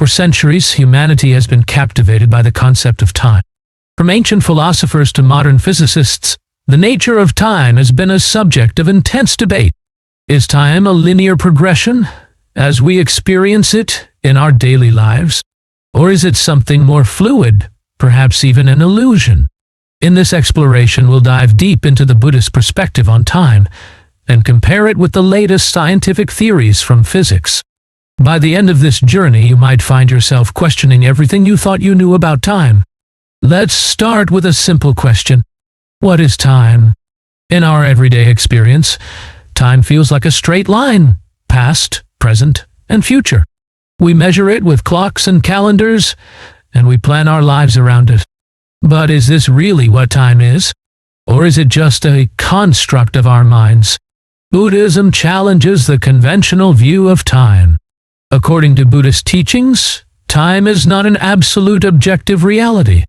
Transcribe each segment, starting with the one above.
For centuries, humanity has been captivated by the concept of time. From ancient philosophers to modern physicists, the nature of time has been a subject of intense debate. Is time a linear progression, as we experience it in our daily lives? Or is it something more fluid, perhaps even an illusion? In this exploration, we'll dive deep into the Buddhist perspective on time and compare it with the latest scientific theories from physics. By the end of this journey, you might find yourself questioning everything you thought you knew about time. Let's start with a simple question. What is time? In our everyday experience, time feels like a straight line, past, present, and future. We measure it with clocks and calendars, and we plan our lives around it. But is this really what time is? Or is it just a construct of our minds? Buddhism challenges the conventional view of time. According to Buddhist teachings, time is not an absolute objective reality.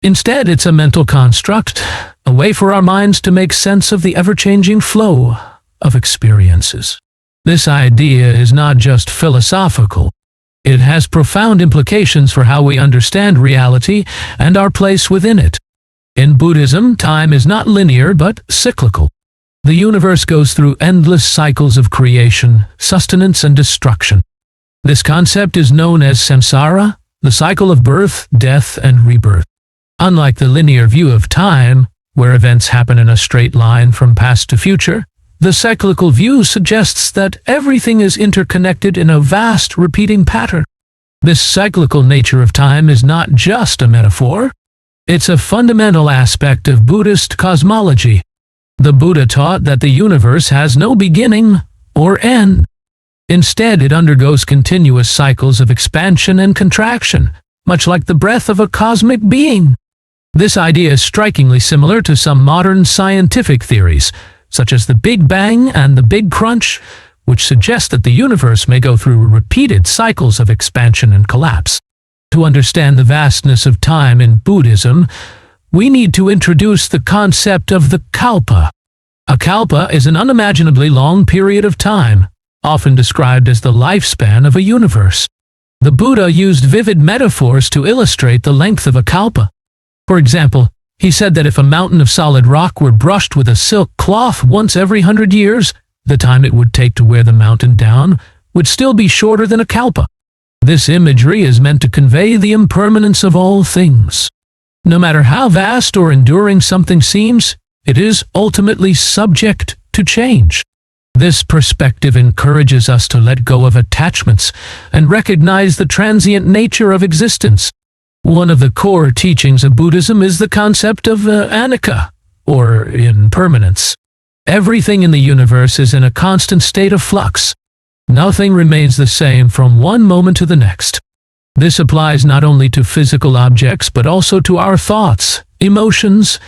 Instead, it's a mental construct, a way for our minds to make sense of the ever-changing flow of experiences. This idea is not just philosophical. It has profound implications for how we understand reality and our place within it. In Buddhism, time is not linear but cyclical. The universe goes through endless cycles of creation, sustenance, and destruction. This concept is known as samsara, the cycle of birth, death, and rebirth. Unlike the linear view of time, where events happen in a straight line from past to future, the cyclical view suggests that everything is interconnected in a vast, repeating pattern. This cyclical nature of time is not just a metaphor. It's a fundamental aspect of Buddhist cosmology. The Buddha taught that the universe has no beginning or end. Instead, it undergoes continuous cycles of expansion and contraction, much like the breath of a cosmic being. This idea is strikingly similar to some modern scientific theories, such as the Big Bang and the Big Crunch, which suggest that the universe may go through repeated cycles of expansion and collapse. To understand the vastness of time in Buddhism, we need to introduce the concept of the kalpa. A kalpa is an unimaginably long period of time, often described as the lifespan of a universe. The Buddha used vivid metaphors to illustrate the length of a kalpa. For example, he said that if a mountain of solid rock were brushed with a silk cloth once every 100 years, the time it would take to wear the mountain down would still be shorter than a kalpa. This imagery is meant to convey the impermanence of all things. No matter how vast or enduring something seems, it is ultimately subject to change. This perspective encourages us to let go of attachments and recognize the transient nature of existence. One of the core teachings of Buddhism is the concept of anicca, or impermanence. Everything in the universe is in a constant state of flux. Nothing remains the same from one moment to the next. This applies not only to physical objects, but also to our thoughts, emotions,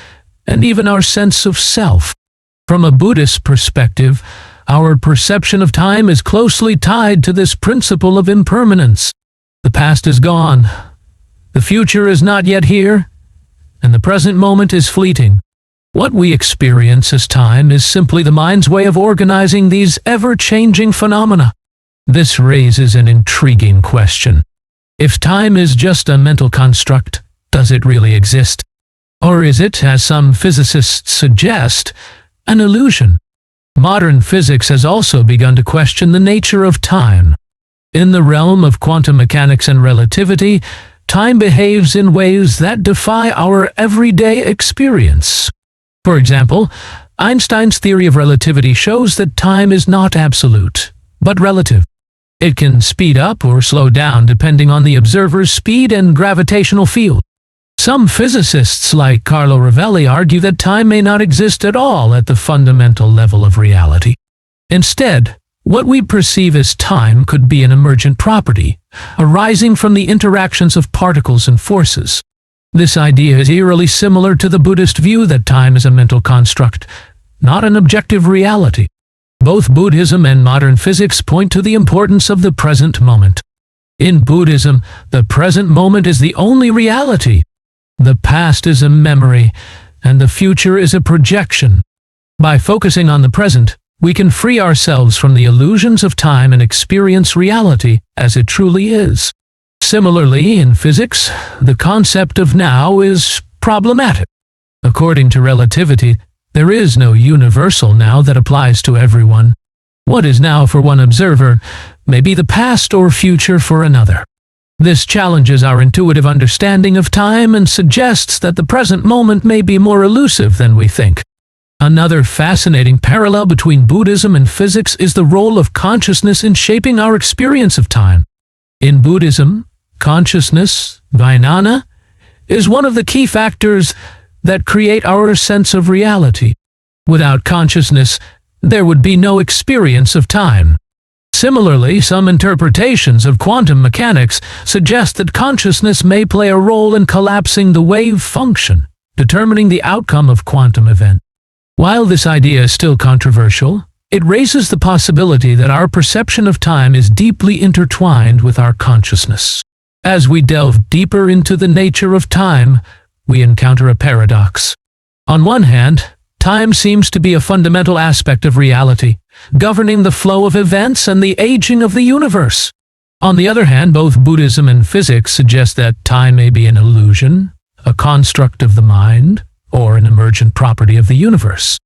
and even our sense of self. From a Buddhist perspective, our perception of time is closely tied to this principle of impermanence. The past is gone, the future is not yet here, and the present moment is fleeting. What we experience as time is simply the mind's way of organizing these ever-changing phenomena. This raises an intriguing question. If time is just a mental construct, does it really exist? Or is it, as some physicists suggest, an illusion? Modern physics has also begun to question the nature of time. In the realm of quantum mechanics and relativity, time behaves in ways that defy our everyday experience. For example, Einstein's theory of relativity shows that time is not absolute, but relative. It can speed up or slow down depending on the observer's speed and gravitational field. Some physicists like Carlo Rovelli argue that time may not exist at all at the fundamental level of reality. Instead, what we perceive as time could be an emergent property, arising from the interactions of particles and forces. This idea is eerily similar to the Buddhist view that time is a mental construct, not an objective reality. Both Buddhism and modern physics point to the importance of the present moment. In Buddhism, the present moment is the only reality. The past is a memory, and the future is a projection. By focusing on the present, we can free ourselves from the illusions of time and experience reality as it truly is. Similarly, in physics, the concept of now is problematic. According to relativity, there is no universal now that applies to everyone. What is now for one observer may be the past or future for another. This challenges our intuitive understanding of time and suggests that the present moment may be more elusive than we think. Another fascinating parallel between Buddhism and physics is the role of consciousness in shaping our experience of time. In Buddhism, consciousness, vijnana, is one of the key factors that create our sense of reality. Without consciousness, there would be no experience of time. Similarly, some interpretations of quantum mechanics suggest that consciousness may play a role in collapsing the wave function, determining the outcome of quantum event. While this idea is still controversial, it raises the possibility that our perception of time is deeply intertwined with our consciousness. As we delve deeper into the nature of time, we encounter a paradox. On one hand, time seems to be a fundamental aspect of reality, governing the flow of events and the aging of the universe. On the other hand, both Buddhism and physics suggest that time may be an illusion, a construct of the mind, or an emergent property of the universe.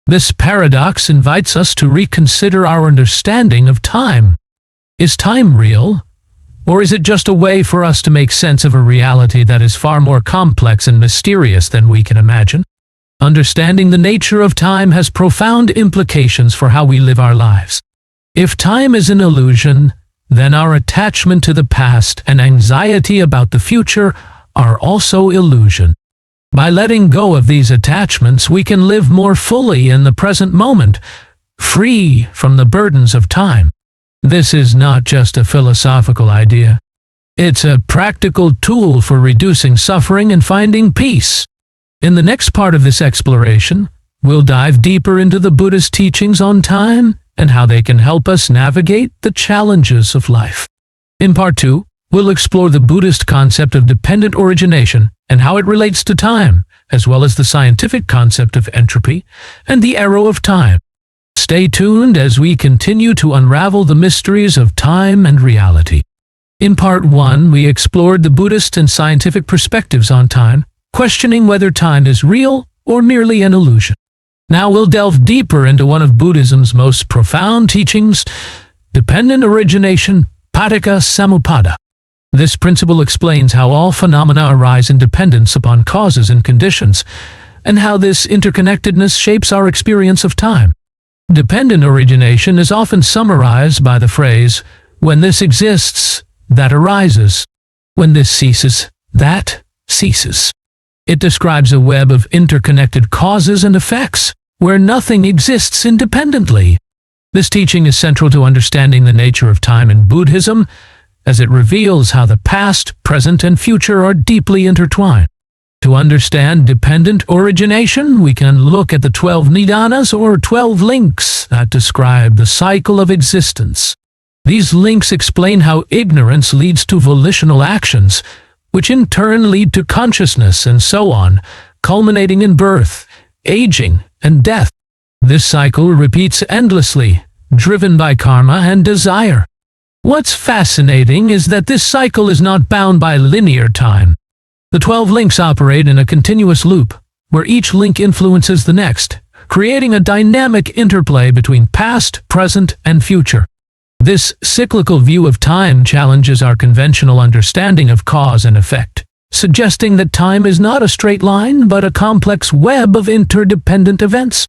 This paradox invites us to reconsider our understanding of time. Is time real, or is it just a way for us to make sense of a reality that is far more complex and mysterious than we can imagine? Understanding the nature of time has profound implications for how we live our lives. If time is an illusion, then our attachment to the past and anxiety about the future are also illusion. By letting go of these attachments, we can live more fully in the present moment, free from the burdens of time. This is not just a philosophical idea. It's a practical tool for reducing suffering and finding peace. In the next part of this exploration, we'll dive deeper into the Buddhist teachings on time and how they can help us navigate the challenges of life. In part 2, we'll explore the Buddhist concept of dependent origination and how it relates to time, as well as the scientific concept of entropy and the arrow of time. Stay tuned as we continue to unravel the mysteries of time and reality. In part 1, we explored the Buddhist and scientific perspectives on time, questioning whether time is real or merely an illusion. Now we'll delve deeper into one of Buddhism's most profound teachings, dependent origination, paticca samuppada. This principle explains how all phenomena arise in dependence upon causes and conditions, and how this interconnectedness shapes our experience of time. Dependent origination is often summarized by the phrase, "When this exists, that arises. When this ceases, that ceases." It describes a web of interconnected causes and effects, where nothing exists independently. This teaching is central to understanding the nature of time in Buddhism, as it reveals how the past, present, and future are deeply intertwined. To understand dependent origination, we can look at the 12 nidanas, or 12 links, that describe the cycle of existence. These links explain how ignorance leads to volitional actions, which in turn lead to consciousness and so on, culminating in birth, aging, and death. This cycle repeats endlessly, driven by karma and desire. What's fascinating is that this cycle is not bound by linear time. The 12 links operate in a continuous loop, where each link influences the next, creating a dynamic interplay between past, present, and future. This cyclical view of time challenges our conventional understanding of cause and effect, suggesting that time is not a straight line but a complex web of interdependent events.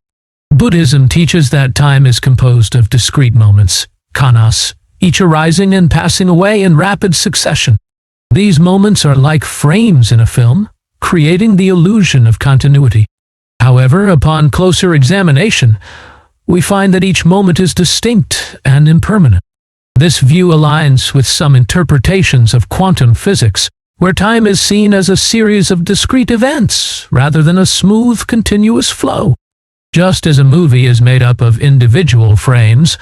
Buddhism teaches that time is composed of discrete moments, khanas, each arising and passing away in rapid succession. These moments are like frames in a film, creating the illusion of continuity. However, upon closer examination, we find that each moment is distinct and impermanent. This view aligns with some interpretations of quantum physics, where time is seen as a series of discrete events rather than a smooth, continuous flow. Just as a movie is made up of individual frames,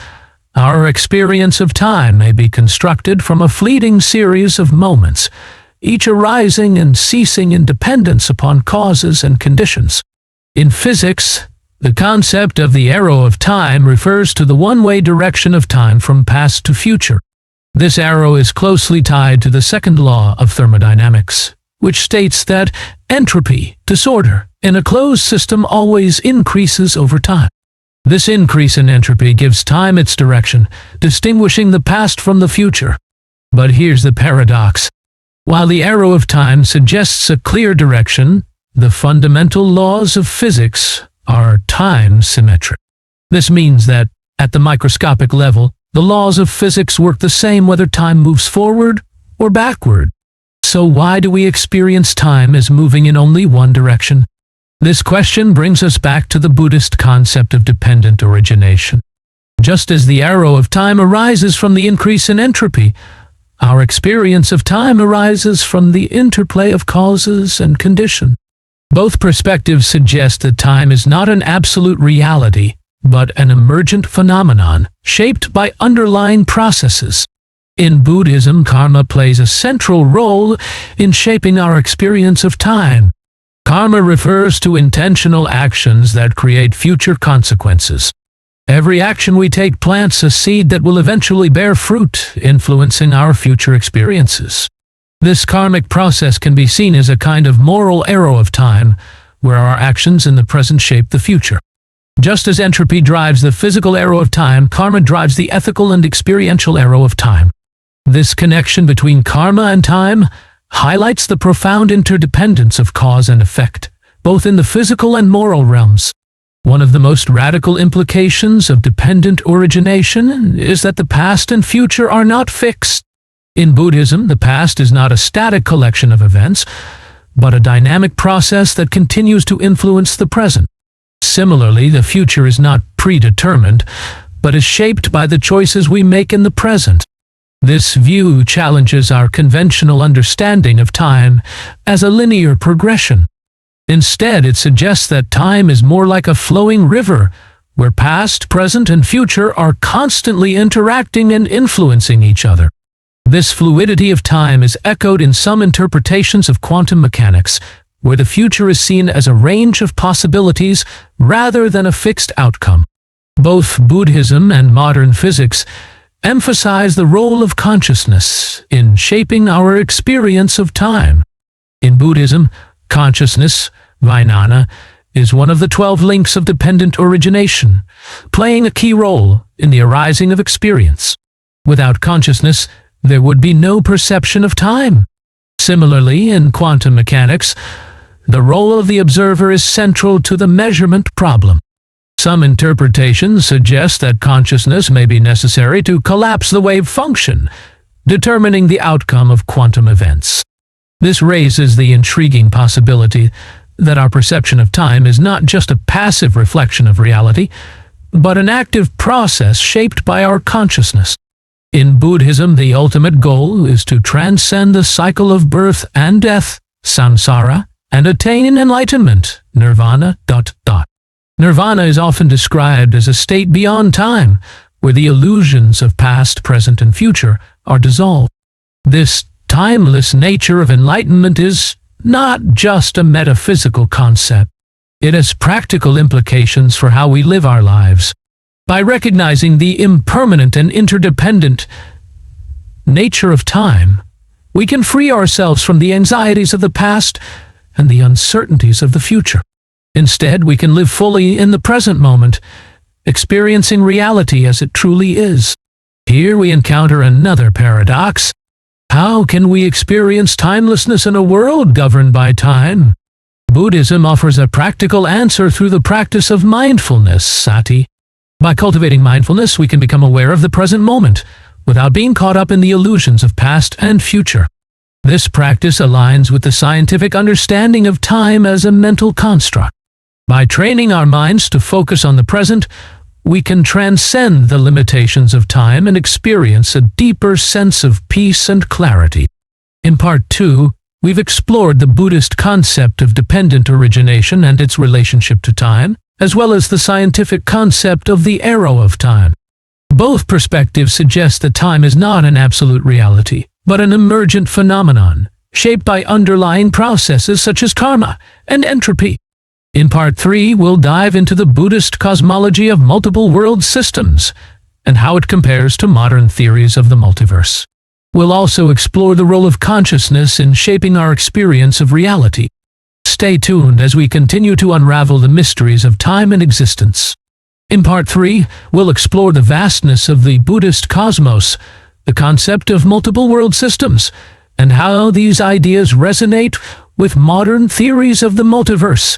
our experience of time may be constructed from a fleeting series of moments, each arising and ceasing in dependence upon causes and conditions. In physics, the concept of the arrow of time refers to the one-way direction of time from past to future. This arrow is closely tied to the second law of thermodynamics, which states that entropy, disorder, in a closed system always increases over time. This increase in entropy gives time its direction, distinguishing the past from the future. But here's the paradox. While the arrow of time suggests a clear direction, the fundamental laws of physics are time-symmetric. This means that, at the microscopic level, the laws of physics work the same whether time moves forward or backward. So why do we experience time as moving in only one direction? This question brings us back to the Buddhist concept of dependent origination. Just as the arrow of time arises from the increase in entropy, our experience of time arises from the interplay of causes and condition. Both perspectives suggest that time is not an absolute reality, but an emergent phenomenon shaped by underlying processes. In Buddhism, karma plays a central role in shaping our experience of time. Karma refers to intentional actions that create future consequences. Every action we take plants a seed that will eventually bear fruit, influencing our future experiences. This karmic process can be seen as a kind of moral arrow of time, where our actions in the present shape the future. Just as entropy drives the physical arrow of time, karma drives the ethical and experiential arrow of time. This connection between karma and time highlights the profound interdependence of cause and effect, both in the physical and moral realms. One of the most radical implications of dependent origination is that the past and future are not fixed. In Buddhism, the past is not a static collection of events, but a dynamic process that continues to influence the present. Similarly, the future is not predetermined, but is shaped by the choices we make in the present. This view challenges our conventional understanding of time as a linear progression. Instead, it suggests that time is more like a flowing river, where past, present, and future are constantly interacting and influencing each other. This fluidity of time is echoed in some interpretations of quantum mechanics, where the future is seen as a range of possibilities rather than a fixed outcome. Both Buddhism and modern physics emphasize the role of consciousness in shaping our experience of time. In Buddhism, consciousness, Vijnana, is one of the 12 links of dependent origination, playing a key role in the arising of experience. Without consciousness, there would be no perception of time. Similarly, in quantum mechanics, the role of the observer is central to the measurement problem. Some interpretations suggest that consciousness may be necessary to collapse the wave function, determining the outcome of quantum events. This raises the intriguing possibility that our perception of time is not just a passive reflection of reality, but an active process shaped by our consciousness. In Buddhism, the ultimate goal is to transcend the cycle of birth and death, samsara, and attain enlightenment, nirvana. Nirvana is often described as a state beyond time, where the illusions of past, present, and future are dissolved. This timeless nature of enlightenment is not just a metaphysical concept. It has practical implications for how we live our lives. By recognizing the impermanent and interdependent nature of time, we can free ourselves from the anxieties of the past and the uncertainties of the future. Instead, we can live fully in the present moment, experiencing reality as it truly is. Here we encounter another paradox. How can we experience timelessness in a world governed by time? Buddhism offers a practical answer through the practice of mindfulness, sati. By cultivating mindfulness, we can become aware of the present moment, without being caught up in the illusions of past and future. This practice aligns with the scientific understanding of time as a mental construct. By training our minds to focus on the present, we can transcend the limitations of time and experience a deeper sense of peace and clarity. In Part 2, we've explored the Buddhist concept of dependent origination and its relationship to time, as well as the scientific concept of the arrow of time. Both perspectives suggest that time is not an absolute reality, but an emergent phenomenon, shaped by underlying processes such as karma and entropy. In Part 3, we'll dive into the Buddhist cosmology of multiple world systems and how it compares to modern theories of the multiverse. We'll also explore the role of consciousness in shaping our experience of reality. Stay tuned as we continue to unravel the mysteries of time and existence. In Part 3, we'll explore the vastness of the Buddhist cosmos, the concept of multiple world systems, and how these ideas resonate with modern theories of the multiverse.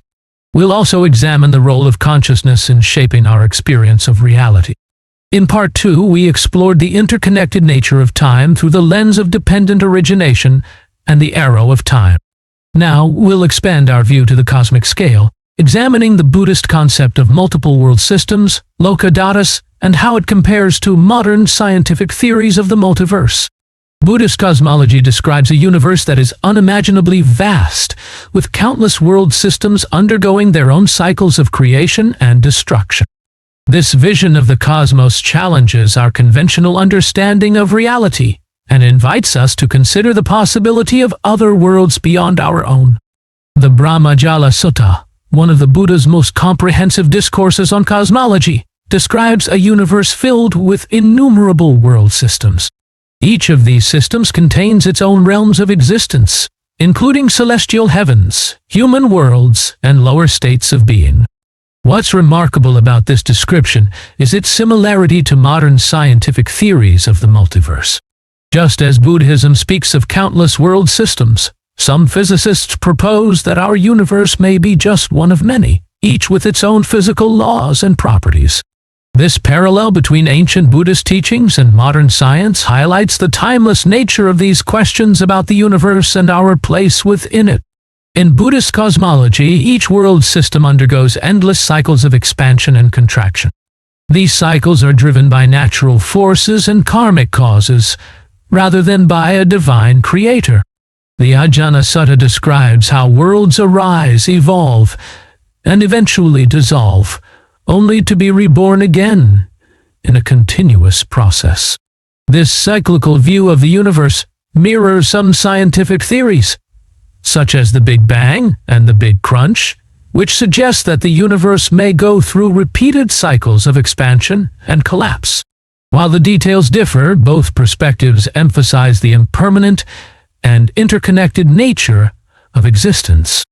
We'll also examine the role of consciousness in shaping our experience of reality. In Part 2, we explored the interconnected nature of time through the lens of dependent origination and the arrow of time. Now, we'll expand our view to the cosmic scale, examining the Buddhist concept of multiple world systems, loka-datas, and how it compares to modern scientific theories of the multiverse. Buddhist cosmology describes a universe that is unimaginably vast, with countless world systems undergoing their own cycles of creation and destruction. This vision of the cosmos challenges our conventional understanding of reality and invites us to consider the possibility of other worlds beyond our own. The Brahmajala Sutta, one of the Buddha's most comprehensive discourses on cosmology, describes a universe filled with innumerable world systems. Each of these systems contains its own realms of existence, including celestial heavens, human worlds, and lower states of being. What's remarkable about this description is its similarity to modern scientific theories of the multiverse. Just as Buddhism speaks of countless world systems, some physicists propose that our universe may be just one of many, each with its own physical laws and properties. This parallel between ancient Buddhist teachings and modern science highlights the timeless nature of these questions about the universe and our place within it. In Buddhist cosmology, each world system undergoes endless cycles of expansion and contraction. These cycles are driven by natural forces and karmic causes, rather than by a divine creator. The Ajna Sutta describes how worlds arise, evolve, and eventually dissolve, only to be reborn again in a continuous process. This cyclical view of the universe mirrors some scientific theories, such as the Big Bang and the Big Crunch, which suggest that the universe may go through repeated cycles of expansion and collapse. While the details differ, both perspectives emphasize the impermanent and interconnected nature of existence.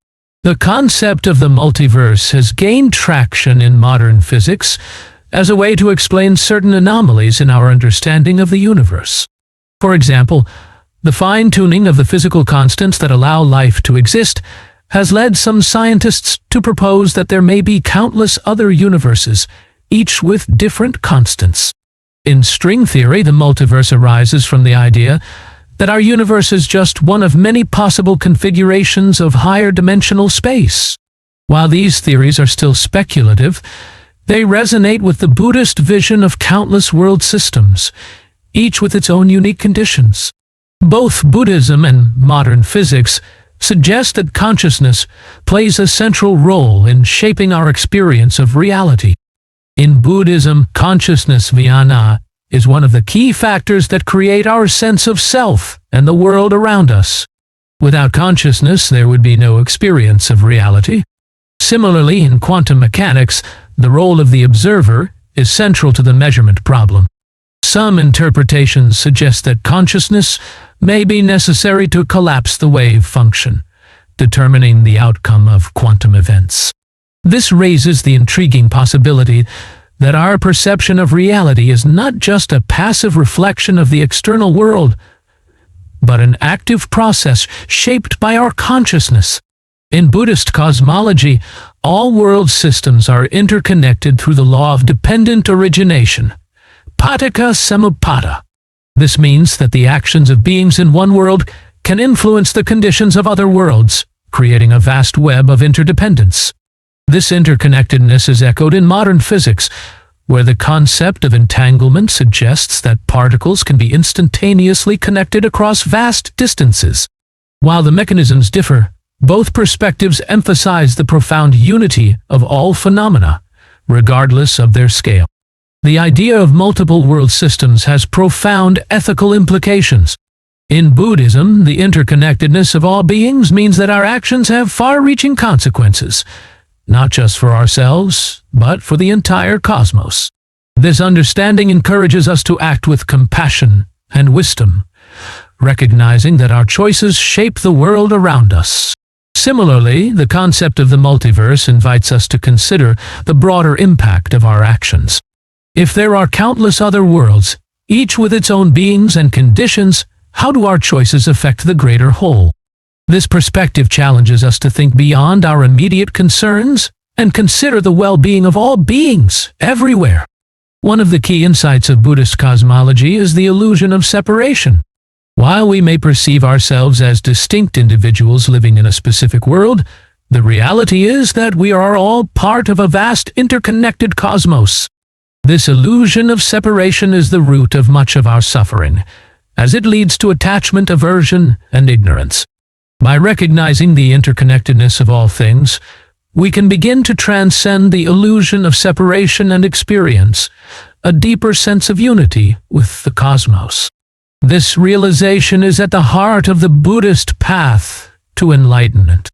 The concept of the multiverse has gained traction in modern physics as a way to explain certain anomalies in our understanding of the universe. For example, the fine-tuning of the physical constants that allow life to exist has led some scientists to propose that there may be countless other universes, each with different constants. In string theory, the multiverse arises from the idea that our universe is just one of many possible configurations of higher dimensional space. While these theories are still speculative, they resonate with the Buddhist vision of countless world systems, each with its own unique conditions. Both Buddhism and modern physics suggest that consciousness plays a central role in shaping our experience of reality. In Buddhism, consciousness vijnana is one of the key factors that create our sense of self and the world around us. Without consciousness, there would be no experience of reality. Similarly, in quantum mechanics, the role of the observer is central to the measurement problem. Some interpretations suggest that consciousness may be necessary to collapse the wave function, determining the outcome of quantum events. This raises the intriguing possibility that our perception of reality is not just a passive reflection of the external world, but an active process shaped by our consciousness. In Buddhist cosmology, all world systems are interconnected through the law of dependent origination, paticca samuppada. This means that the actions of beings in one world can influence the conditions of other worlds, creating a vast web of interdependence. This interconnectedness is echoed in modern physics, where the concept of entanglement suggests that particles can be instantaneously connected across vast distances. While the mechanisms differ, both perspectives emphasize the profound unity of all phenomena, regardless of their scale. The idea of multiple world systems has profound ethical implications. In Buddhism, the interconnectedness of all beings means that our actions have far-reaching consequences, not just for ourselves, but for the entire cosmos. This understanding encourages us to act with compassion and wisdom, recognizing that our choices shape the world around us. Similarly, the concept of the multiverse invites us to consider the broader impact of our actions. If there are countless other worlds, each with its own beings and conditions, how do our choices affect the greater whole? This perspective challenges us to think beyond our immediate concerns and consider the well-being of all beings, everywhere. One of the key insights of Buddhist cosmology is the illusion of separation. While we may perceive ourselves as distinct individuals living in a specific world, the reality is that we are all part of a vast interconnected cosmos. This illusion of separation is the root of much of our suffering, as it leads to attachment, aversion, and ignorance. By recognizing the interconnectedness of all things, we can begin to transcend the illusion of separation and experience a deeper sense of unity with the cosmos. This realization is at the heart of the Buddhist path to enlightenment.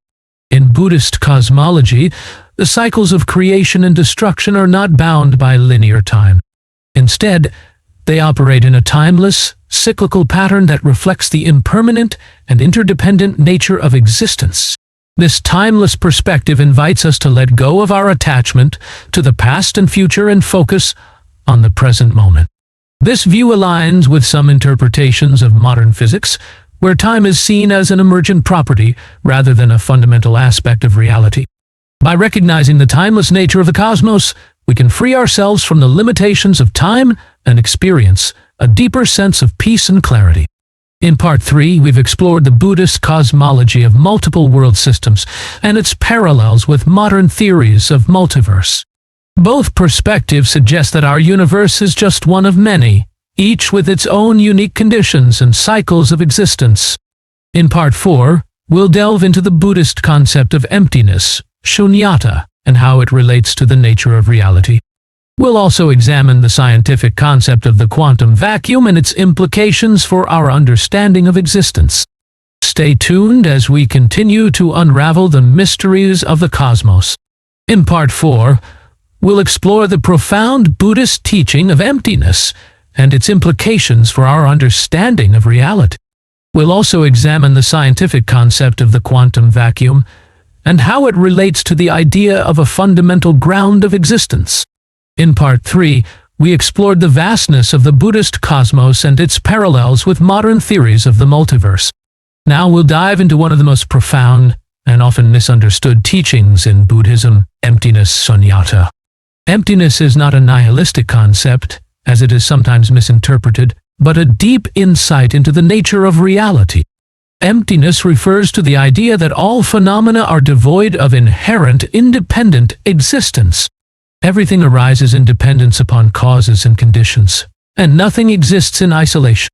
In Buddhist cosmology, the cycles of creation and destruction are not bound by linear time. Instead, they operate in a timeless, cyclical pattern that reflects the impermanent and interdependent nature of existence. This timeless perspective invites us to let go of our attachment to the past and future and focus on the present moment. This view aligns with some interpretations of modern physics, where time is seen as an emergent property rather than a fundamental aspect of reality. By recognizing the timeless nature of the cosmos, we can free ourselves from the limitations of time and experience a deeper sense of peace and clarity. In Part 3, we've explored the Buddhist cosmology of multiple world systems and its parallels with modern theories of multiverse. Both perspectives suggest that our universe is just one of many, each with its own unique conditions and cycles of existence. In Part 4, we'll delve into the Buddhist concept of emptiness, shunyata, and how it relates to the nature of reality. We'll also examine the scientific concept of the quantum vacuum and its implications for our understanding of existence. Stay tuned as we continue to unravel the mysteries of the cosmos. In Part 4, we'll explore the profound Buddhist teaching of emptiness and its implications for our understanding of reality. We'll also examine the scientific concept of the quantum vacuum and how it relates to the idea of a fundamental ground of existence. In Part 3, we explored the vastness of the Buddhist cosmos and its parallels with modern theories of the multiverse. Now we'll dive into one of the most profound and often misunderstood teachings in Buddhism, emptiness, shunyata. Emptiness is not a nihilistic concept, as it is sometimes misinterpreted, but a deep insight into the nature of reality. Emptiness refers to the idea that all phenomena are devoid of inherent, independent existence. Everything arises in dependence upon causes and conditions, and nothing exists in isolation.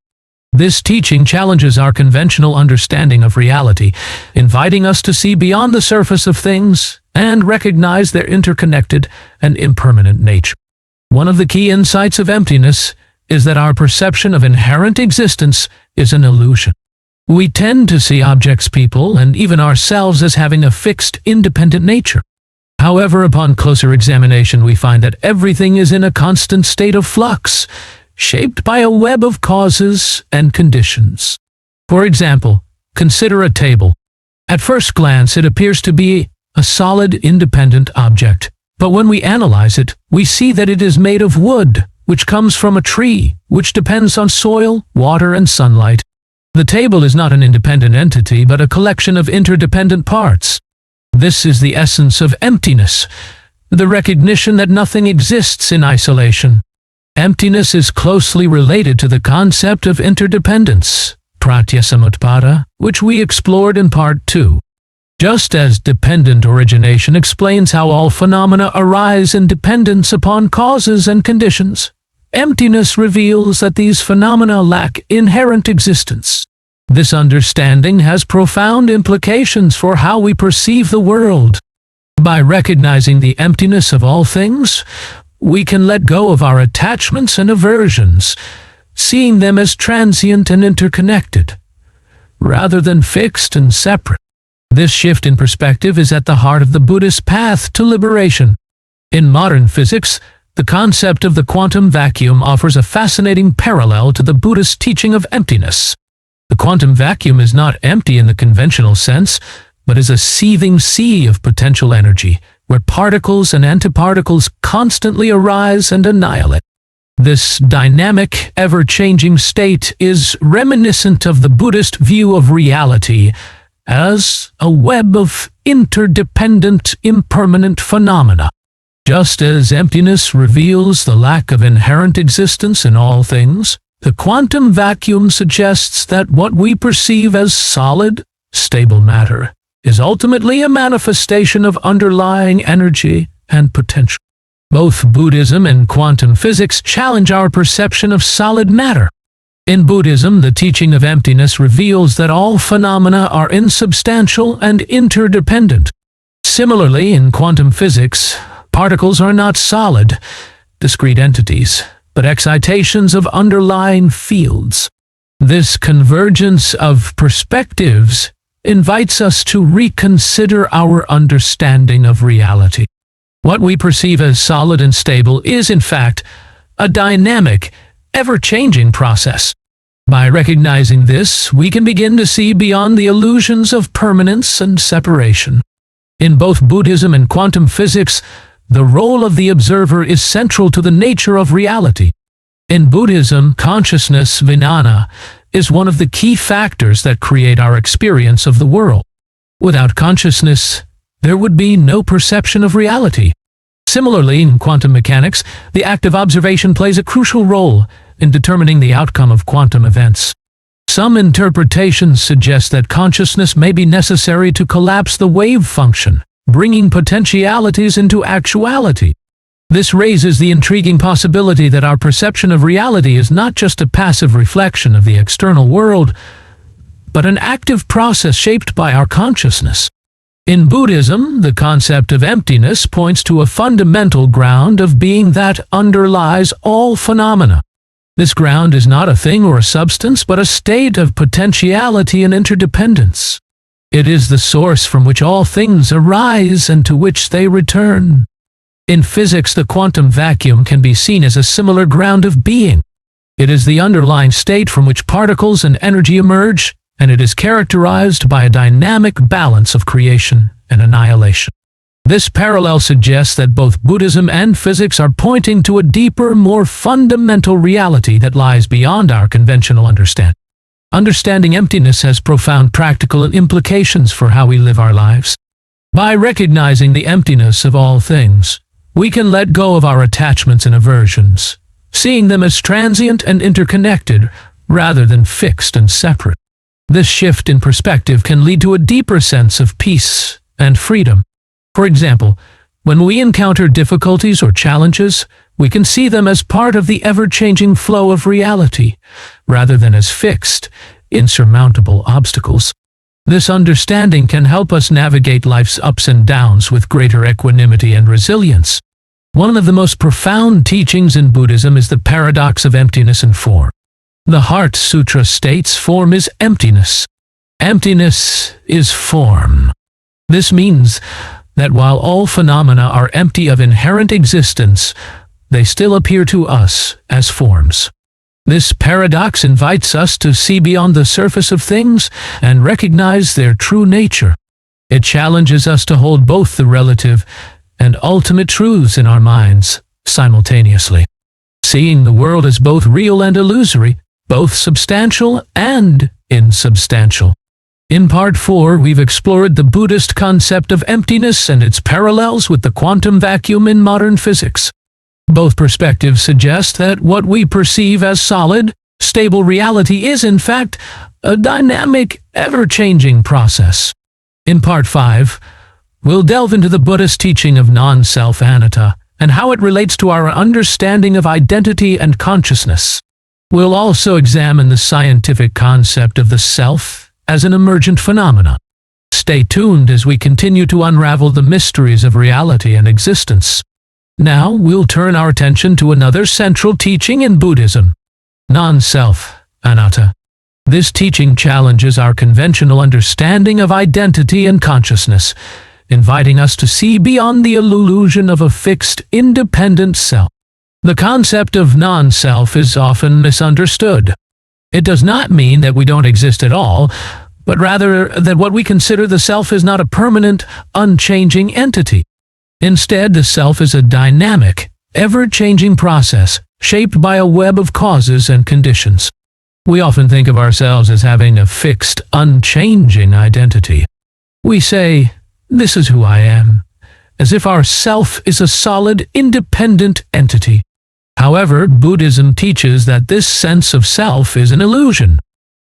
This teaching challenges our conventional understanding of reality, inviting us to see beyond the surface of things and recognize their interconnected and impermanent nature. One of the key insights of emptiness is that our perception of inherent existence is an illusion. We tend to see objects, people, and even ourselves as having a fixed, independent nature. However, upon closer examination, we find that everything is in a constant state of flux, shaped by a web of causes and conditions. For example, consider a table. At first glance, it appears to be a solid, independent object. But when we analyze it, we see that it is made of wood, which comes from a tree, which depends on soil, water, and sunlight. The table is not an independent entity, but a collection of interdependent parts. This is the essence of emptiness, the recognition that nothing exists in isolation. Emptiness is closely related to the concept of interdependence, pratyasamutpada, which we explored in Part 2. Just as dependent origination explains how all phenomena arise in dependence upon causes and conditions, emptiness reveals that these phenomena lack inherent existence. This understanding has profound implications for how we perceive the world. By recognizing the emptiness of all things, we can let go of our attachments and aversions, seeing them as transient and interconnected, rather than fixed and separate. This shift in perspective is at the heart of the Buddhist path to liberation. In modern physics, the concept of the quantum vacuum offers a fascinating parallel to the Buddhist teaching of emptiness. The quantum vacuum is not empty in the conventional sense, but is a seething sea of potential energy, where particles and antiparticles constantly arise and annihilate. This dynamic, ever-changing state is reminiscent of the Buddhist view of reality as a web of interdependent, impermanent phenomena. Just as emptiness reveals the lack of inherent existence in all things, the quantum vacuum suggests that what we perceive as solid, stable matter is ultimately a manifestation of underlying energy and potential. Both Buddhism and quantum physics challenge our perception of solid matter. In Buddhism, the teaching of emptiness reveals that all phenomena are insubstantial and interdependent. Similarly, in quantum physics, particles are not solid, discrete entities, but excitations of underlying fields. This convergence of perspectives invites us to reconsider our understanding of reality. What we perceive as solid and stable is, in fact, a dynamic, ever-changing process. By recognizing this, we can begin to see beyond the illusions of permanence and separation. In both Buddhism and quantum physics, the role of the observer is central to the nature of reality. In Buddhism, consciousness, vijnana, is one of the key factors that create our experience of the world. Without consciousness, there would be no perception of reality. Similarly, in quantum mechanics, the act of observation plays a crucial role in determining the outcome of quantum events. Some interpretations suggest that consciousness may be necessary to collapse the wave function, bringing potentialities into actuality. This raises the intriguing possibility that our perception of reality is not just a passive reflection of the external world, but an active process shaped by our consciousness. In Buddhism, the concept of emptiness points to a fundamental ground of being that underlies all phenomena. This ground is not a thing or a substance, but a state of potentiality and interdependence. It is the source from which all things arise and to which they return. In physics, the quantum vacuum can be seen as a similar ground of being. It is the underlying state from which particles and energy emerge, and it is characterized by a dynamic balance of creation and annihilation. This parallel suggests that both Buddhism and physics are pointing to a deeper, more fundamental reality that lies beyond our conventional understanding. Understanding emptiness has profound practical implications for how we live our lives. By recognizing the emptiness of all things, we can let go of our attachments and aversions, seeing them as transient and interconnected rather than fixed and separate. This shift in perspective can lead to a deeper sense of peace and freedom. For example, when we encounter difficulties or challenges, we can see them as part of the ever-changing flow of reality, rather than as fixed, insurmountable obstacles. This understanding can help us navigate life's ups and downs with greater equanimity and resilience. One of the most profound teachings in Buddhism is the paradox of emptiness and form. The Heart Sutra states form is emptiness. Emptiness is form. This means that while all phenomena are empty of inherent existence, they still appear to us as forms. This paradox invites us to see beyond the surface of things and recognize their true nature. It challenges us to hold both the relative and ultimate truths in our minds simultaneously, seeing the world as both real and illusory, both substantial and insubstantial. In Part 4, we've explored the Buddhist concept of emptiness and its parallels with the quantum vacuum in modern physics. Both perspectives suggest that what we perceive as solid, stable reality is, in fact, a dynamic, ever-changing process. In Part 5, we'll delve into the Buddhist teaching of non-self anatta and how it relates to our understanding of identity and consciousness. We'll also examine the scientific concept of the self as an emergent phenomenon. Stay tuned as we continue to unravel the mysteries of reality and existence. Now we'll turn our attention to another central teaching in Buddhism, non-self anatta. This teaching challenges our conventional understanding of identity and consciousness, inviting us to see beyond the illusion of a fixed, independent self. The concept of non-self is often misunderstood. It does not mean that we don't exist at all, but rather that what we consider the self is not a permanent, unchanging entity. Instead, the self is a dynamic, ever-changing process, shaped by a web of causes and conditions. We often think of ourselves as having a fixed, unchanging identity. We say, "This is who I am," as if our self is a solid, independent entity. However, Buddhism teaches that this sense of self is an illusion.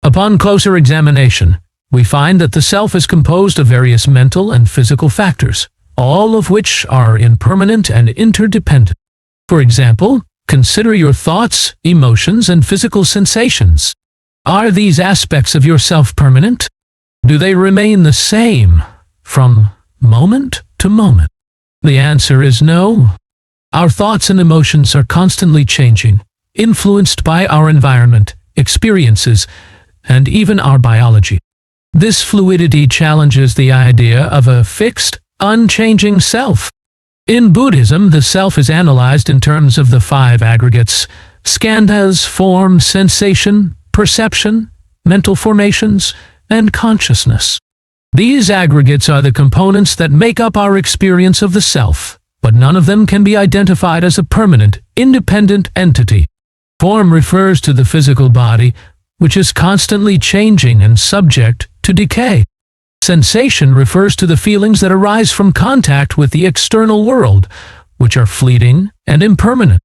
Upon closer examination, we find that the self is composed of various mental and physical factors, all of which are impermanent and interdependent. For example, consider your thoughts, emotions, and physical sensations. Are these aspects of yourself permanent? Do they remain the same from moment to moment? The answer is no. Our thoughts and emotions are constantly changing, influenced by our environment, experiences, and even our biology. This fluidity challenges the idea of a fixed, unchanging self. In Buddhism, the self is analyzed in terms of the 5 aggregates: skandhas, form, sensation, perception, mental formations, and consciousness. These aggregates are the components that make up our experience of the self, but none of them can be identified as a permanent, independent entity. Form refers to the physical body, which is constantly changing and subject to decay. Sensation refers to the feelings that arise from contact with the external world, which are fleeting and impermanent.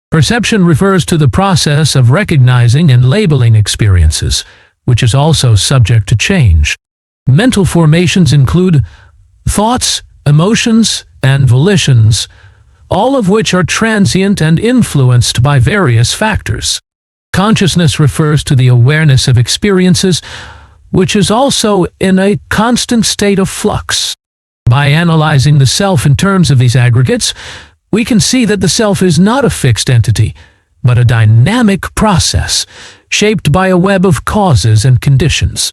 Perception refers to the process of recognizing and labeling experiences, which is also subject to change. Mental formations include thoughts, emotions, and volitions, all of which are transient and influenced by various factors. Consciousness refers to the awareness of experiences, which is also in a constant state of flux. By analyzing the self in terms of these aggregates, we can see that the self is not a fixed entity, but a dynamic process, shaped by a web of causes and conditions.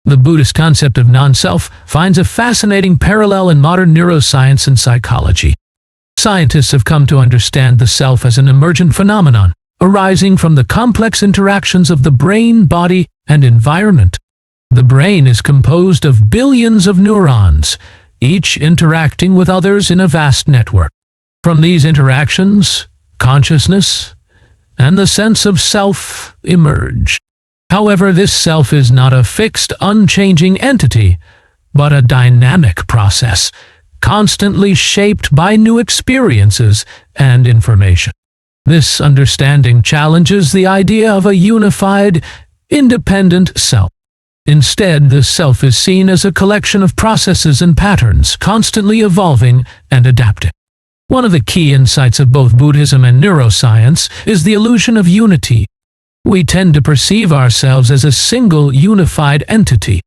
The Buddhist concept of non-self finds a fascinating parallel in modern neuroscience and psychology. Scientists have come to understand the self as an emergent phenomenon, arising from the complex interactions of the brain, body, and environment. The brain is composed of billions of neurons, each interacting with others in a vast network. From these interactions, consciousness and the sense of self emerge. However, this self is not a fixed, unchanging entity, but a dynamic process, constantly shaped by new experiences and information. This understanding challenges the idea of a unified, independent self. Instead, the self is seen as a collection of processes and patterns, constantly evolving and adapting. One of the key insights of both Buddhism and neuroscience is the illusion of unity. We tend to perceive ourselves as a single, unified entity.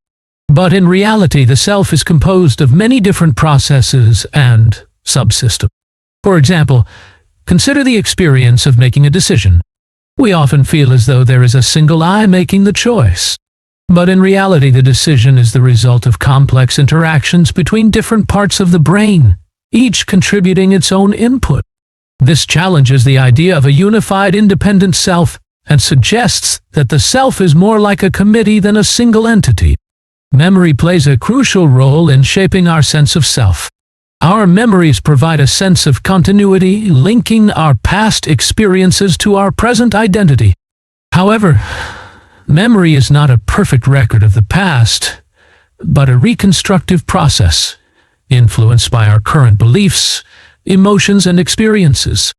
But in reality, the self is composed of many different processes and subsystems. For example, consider the experience of making a decision. We often feel as though there is a single I making the choice. But in reality, the decision is the result of complex interactions between different parts of the brain, each contributing its own input. This challenges the idea of a unified, independent self and suggests that the self is more like a committee than a single entity. Memory plays a crucial role in shaping our sense of self. Our memories provide a sense of continuity, linking our past experiences to our present identity. However, memory is not a perfect record of the past, but a reconstructive process, influenced by our current beliefs, emotions, and experiences.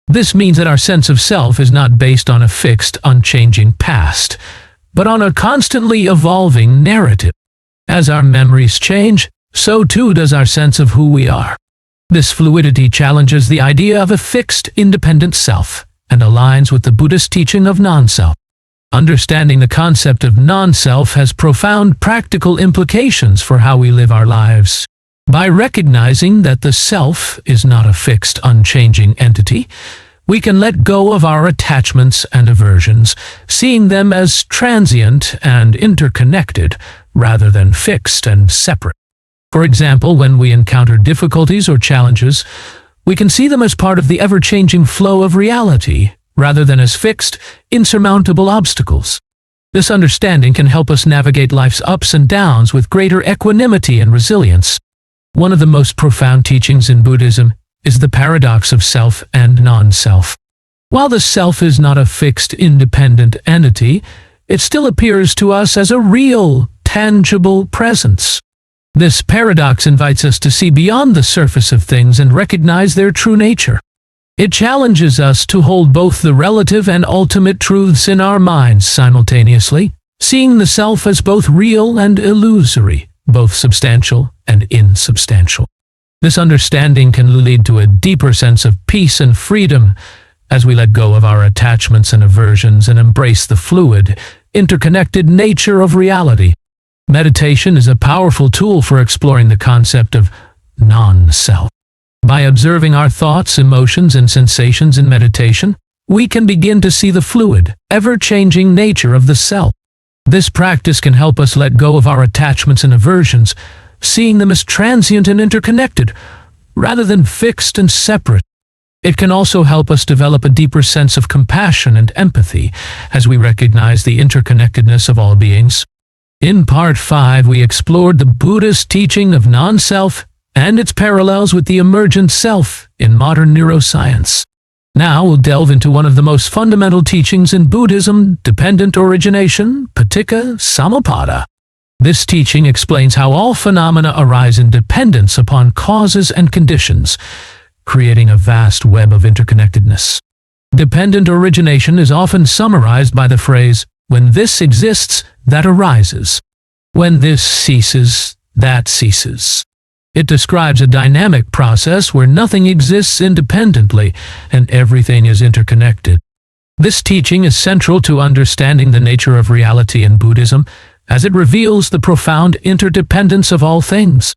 This means that our sense of self is not based on a fixed, unchanging past, but on a constantly evolving narrative. As our memories change, so too does our sense of who we are. This fluidity challenges the idea of a fixed, independent self and aligns with the Buddhist teaching of non-self. Understanding the concept of non-self has profound practical implications for how we live our lives. By recognizing that the self is not a fixed, unchanging entity, we can let go of our attachments and aversions, seeing them as transient and interconnected rather than fixed and separate. For example, when we encounter difficulties or challenges, We can see them as part of the ever-changing flow of reality, rather than as fixed, insurmountable obstacles. This understanding can help us navigate life's ups and downs with greater equanimity and resilience. One of the most profound teachings in Buddhism is the paradox of self and non-self. While the self is not a fixed, independent entity, it still appears to us as a real, tangible presence. This paradox invites us to see beyond the surface of things and recognize their true nature. It challenges us to hold both the relative and ultimate truths in our minds simultaneously, seeing the self as both real and illusory, both substantial and insubstantial. This understanding can lead to a deeper sense of peace and freedom as we let go of our attachments and aversions and embrace the fluid, interconnected nature of reality. Meditation is a powerful tool for exploring the concept of non-self. By observing our thoughts, emotions, and sensations in meditation, we can begin to see the fluid, ever-changing nature of the self. This practice can help us let go of our attachments and aversions, seeing them as transient and interconnected, rather than fixed and separate. It can also help us develop a deeper sense of compassion and empathy as we recognize the interconnectedness of all beings. In Part 5, we explored the Buddhist teaching of non-self and its parallels with the emergent self in modern neuroscience. Now we'll delve into one of the most fundamental teachings in Buddhism, dependent origination, paticca samuppada. This teaching explains how all phenomena arise in dependence upon causes and conditions, creating a vast web of interconnectedness. Dependent origination is often summarized by the phrase, "When this exists, that arises. When this ceases, that ceases." It describes a dynamic process where nothing exists independently and everything is interconnected. This teaching is central to understanding the nature of reality in Buddhism, as it reveals the profound interdependence of all things.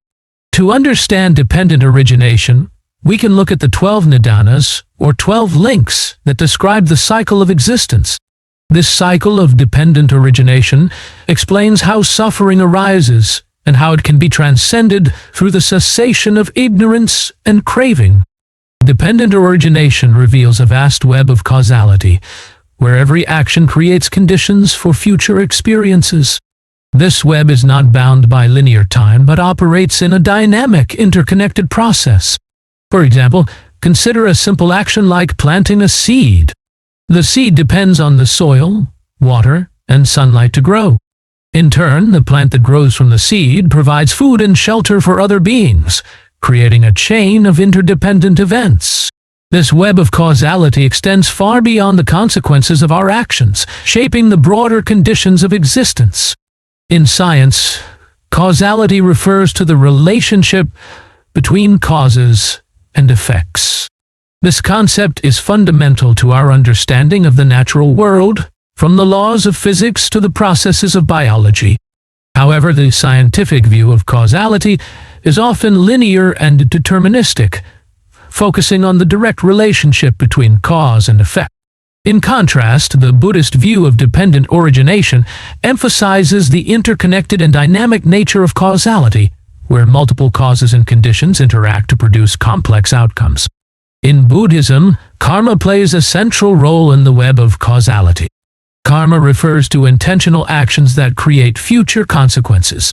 To understand dependent origination, we can look at the 12 nidanas, or 12 links, that describe the cycle of existence. This cycle of dependent origination explains how suffering arises and how it can be transcended through the cessation of ignorance and craving. Dependent origination reveals a vast web of causality, where every action creates conditions for future experiences. This web is not bound by linear time, but operates in a dynamic, interconnected process. For example, consider a simple action like planting a seed. The seed depends on the soil, water, and sunlight to grow. In turn, the plant that grows from the seed provides food and shelter for other beings, creating a chain of interdependent events. This web of causality extends far beyond the consequences of our actions, shaping the broader conditions of existence. In science, causality refers to the relationship between causes and effects. This concept is fundamental to our understanding of the natural world, from the laws of physics to the processes of biology. However, the scientific view of causality is often linear and deterministic, focusing on the direct relationship between cause and effect. In contrast, the Buddhist view of dependent origination emphasizes the interconnected and dynamic nature of causality, where multiple causes and conditions interact to produce complex outcomes. In Buddhism, karma plays a central role in the web of causality. Karma refers to intentional actions that create future consequences.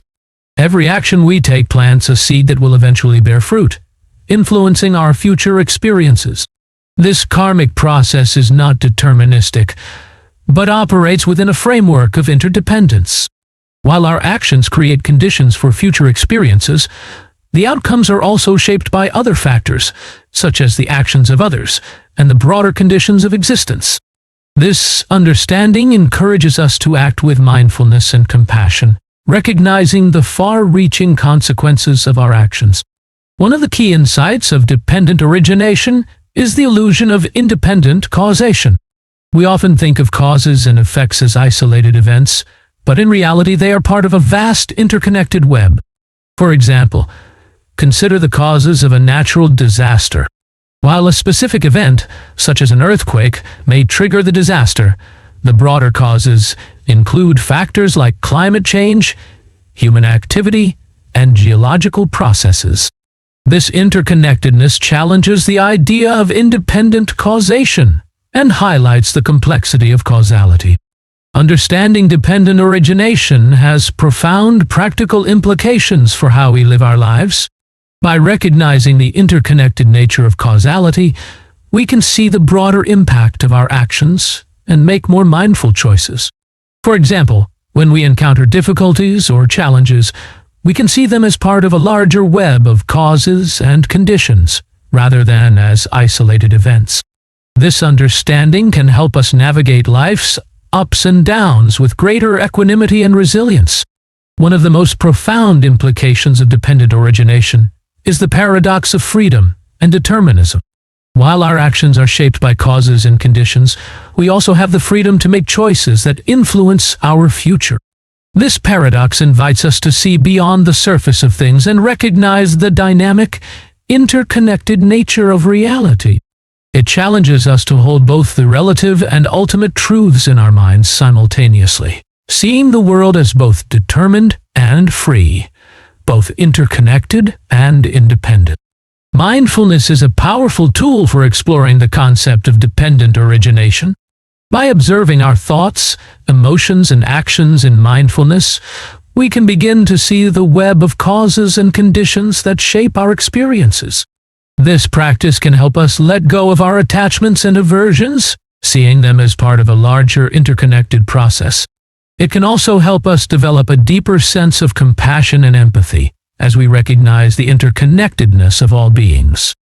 Every action we take plants a seed that will eventually bear fruit, influencing our future experiences. This karmic process is not deterministic, but operates within a framework of interdependence. While our actions create conditions for future experiences, the outcomes are also shaped by other factors, such as the actions of others and the broader conditions of existence. This understanding encourages us to act with mindfulness and compassion, recognizing the far-reaching consequences of our actions. One of the key insights of dependent origination is the illusion of independent causation. We often think of causes and effects as isolated events, but in reality they are part of a vast interconnected web. For example, consider the causes of a natural disaster. While a specific event, such as an earthquake, may trigger the disaster, the broader causes include factors like climate change, human activity, and geological processes. This interconnectedness challenges the idea of independent causation and highlights the complexity of causality. Understanding dependent origination has profound practical implications for how we live our lives. By recognizing the interconnected nature of causality, we can see the broader impact of our actions and make more mindful choices. For example, when we encounter difficulties or challenges, we can see them as part of a larger web of causes and conditions, rather than as isolated events. This understanding can help us navigate life's ups and downs with greater equanimity and resilience. One of the most profound implications of dependent origination is the paradox of freedom and determinism. While our actions are shaped by causes and conditions, we also have the freedom to make choices that influence our future. This paradox invites us to see beyond the surface of things and recognize the dynamic, interconnected nature of reality. It challenges us to hold both the relative and ultimate truths in our minds simultaneously, seeing the world as both determined and free, both interconnected and independent. Mindfulness is a powerful tool for exploring the concept of dependent origination. By observing our thoughts, emotions, and actions in mindfulness, we can begin to see the web of causes and conditions that shape our experiences. This practice can help us let go of our attachments and aversions, seeing them as part of a larger interconnected process. It can also help us develop a deeper sense of compassion and empathy as we recognize the interconnectedness of all beings.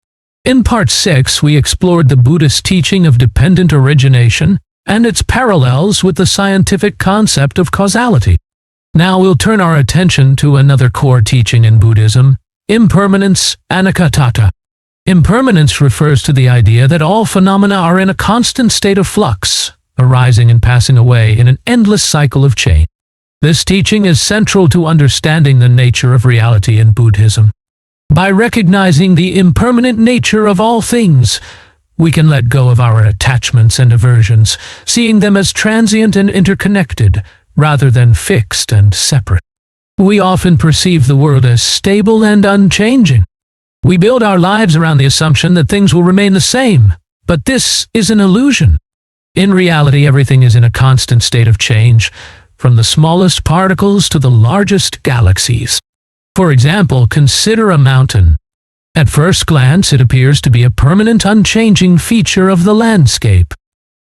In Part 6, we explored the Buddhist teaching of dependent origination and its parallels with the scientific concept of causality. Now we'll turn our attention to another core teaching in Buddhism, impermanence, anicca. Impermanence refers to the idea that all phenomena are in a constant state of flux, arising and passing away in an endless cycle of change. This teaching is central to understanding the nature of reality in Buddhism. By recognizing the impermanent nature of all things, we can let go of our attachments and aversions, seeing them as transient and interconnected, rather than fixed and separate. We often perceive the world as stable and unchanging. We build our lives around the assumption that things will remain the same, but this is an illusion. In reality, everything is in a constant state of change, from the smallest particles to the largest galaxies. For example, consider a mountain. At first glance, it appears to be a permanent, unchanging feature of the landscape.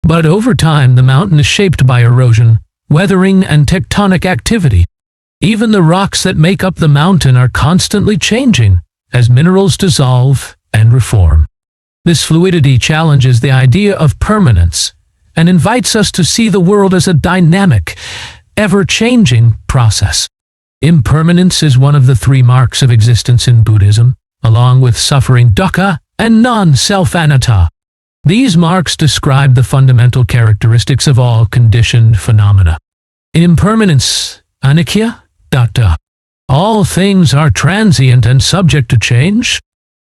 But over time, the mountain is shaped by erosion, weathering, and tectonic activity. Even the rocks that make up the mountain are constantly changing as minerals dissolve and reform. This fluidity challenges the idea of permanence and invites us to see the world as a dynamic, ever-changing process. Impermanence is one of the three marks of existence in Buddhism, along with suffering dukkha and non-self anatta. These marks describe the fundamental characteristics of all conditioned phenomena. Impermanence, anicca, dukkha. All things are transient and subject to change.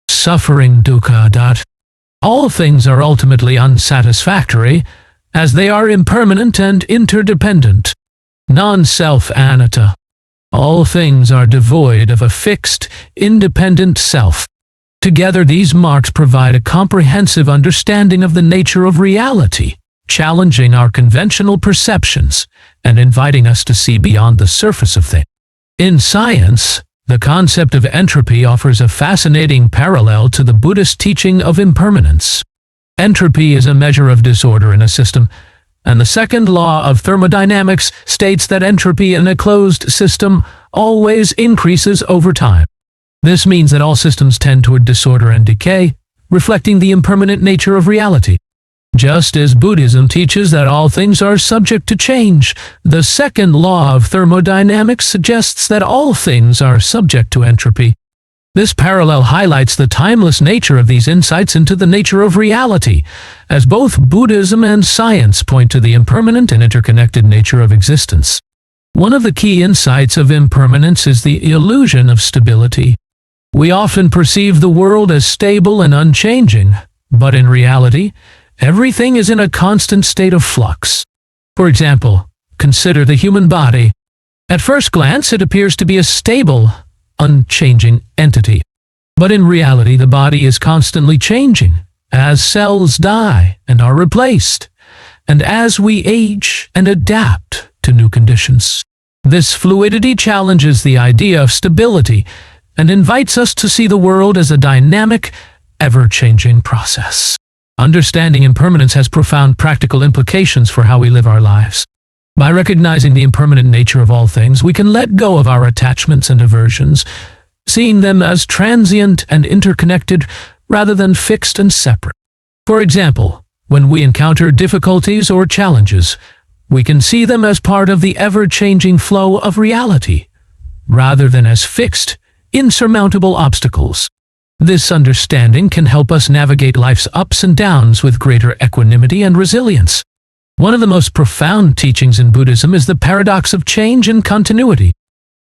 Suffering, dukkha. All things are ultimately unsatisfactory, as they are impermanent and interdependent. Non-self anatta. All things are devoid of a fixed, independent self. Together, these marks provide a comprehensive understanding of the nature of reality, challenging our conventional perceptions and inviting us to see beyond the surface of things. In science, the concept of entropy offers a fascinating parallel to the Buddhist teaching of impermanence. Entropy is a measure of disorder in a system, and the second law of thermodynamics states that entropy in a closed system always increases over time. This means that all systems tend toward disorder and decay, reflecting the impermanent nature of reality. Just as Buddhism teaches that all things are subject to change, the second law of thermodynamics suggests that all things are subject to entropy. This parallel highlights the timeless nature of these insights into the nature of reality, as both Buddhism and science point to the impermanent and interconnected nature of existence. One of the key insights of impermanence is the illusion of stability. We often perceive the world as stable and unchanging, but in reality, everything is in a constant state of flux. For example, consider the human body. At first glance, it appears to be a stable, unchanging entity. But in reality, the body is constantly changing as cells die and are replaced, and as we age and adapt to new conditions. This fluidity challenges the idea of stability and invites us to see the world as a dynamic, ever-changing process. Understanding impermanence has profound practical implications for how we live our lives. By recognizing the impermanent nature of all things, we can let go of our attachments and aversions, seeing them as transient and interconnected rather than fixed and separate. For example, when we encounter difficulties or challenges, we can see them as part of the ever-changing flow of reality, rather than as fixed, insurmountable obstacles. This understanding can help us navigate life's ups and downs with greater equanimity and resilience. One of the most profound teachings in Buddhism is the paradox of change and continuity.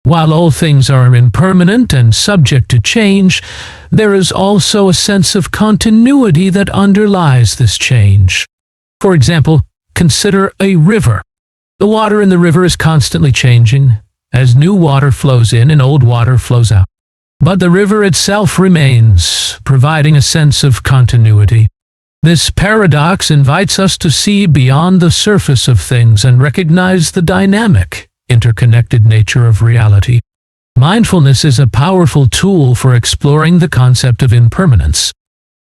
While all things are impermanent and subject to change, there is also a sense of continuity that underlies this change. For example, consider a river. The water in the river is constantly changing as new water flows in and old water flows out. But the river itself remains, providing a sense of continuity. This paradox invites us to see beyond the surface of things and recognize the dynamic, interconnected nature of reality. Mindfulness is a powerful tool for exploring the concept of impermanence.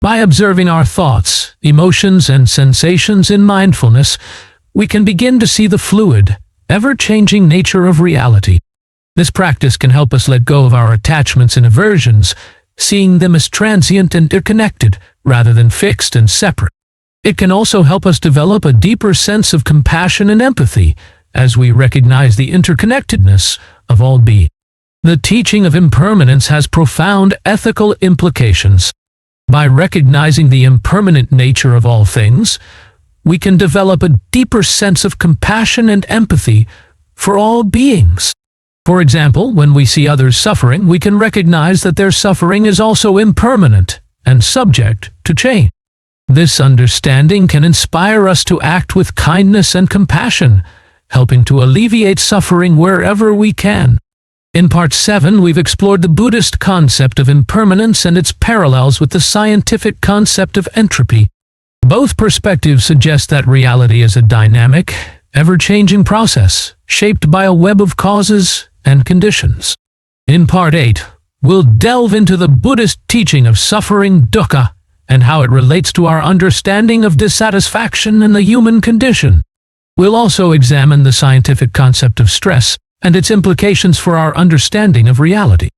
By observing our thoughts, emotions, and sensations in mindfulness, we can begin to see the fluid, ever-changing nature of reality. This practice can help us let go of our attachments and aversions, seeing them as transient and interconnected, rather than fixed and separate. It can also help us develop a deeper sense of compassion and empathy, as we recognize the interconnectedness of all being. The teaching of impermanence has profound ethical implications. By recognizing the impermanent nature of all things, we can develop a deeper sense of compassion and empathy for all beings. For example, when we see others suffering, we can recognize that their suffering is also impermanent and subject to change. This understanding can inspire us to act with kindness and compassion, helping to alleviate suffering wherever we can. In Part 7, we've explored the Buddhist concept of impermanence and its parallels with the scientific concept of entropy. Both perspectives suggest that reality is a dynamic, ever-changing process, shaped by a web of causes and conditions. In Part 8, we'll delve into the Buddhist teaching of suffering, dukkha, and how it relates to our understanding of dissatisfaction and the human condition. We'll also examine the scientific concept of stress and its implications for our understanding of reality.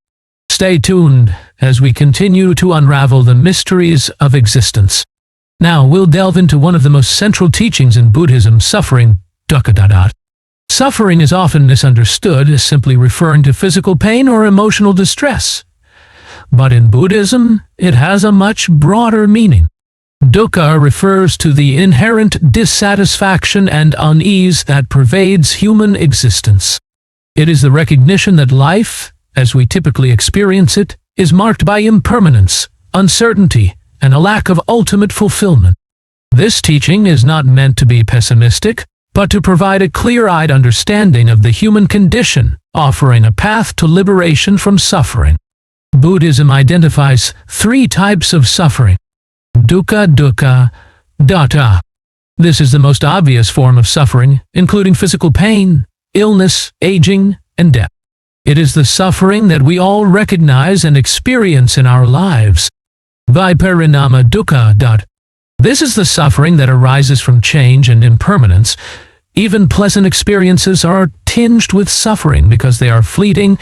Stay tuned as we continue to unravel the mysteries of existence. Now we'll delve into one of the most central teachings in Buddhism, suffering, dukkha. Suffering is often misunderstood as simply referring to physical pain or emotional distress. But in Buddhism, it has a much broader meaning. Dukkha refers to the inherent dissatisfaction and unease that pervades human existence. It is the recognition that life, as we typically experience it, is marked by impermanence, uncertainty, and a lack of ultimate fulfillment. This teaching is not meant to be pessimistic, but to provide a clear-eyed understanding of the human condition, offering a path to liberation from suffering. Buddhism identifies 3 types of suffering: dukkha, dukkha. This is the most obvious form of suffering, including physical pain, illness, aging, and death. It is the suffering that we all recognize and experience in our lives. Viparinama dukkha. This is the suffering that arises from change and impermanence. Even pleasant experiences are tinged with suffering because they are fleeting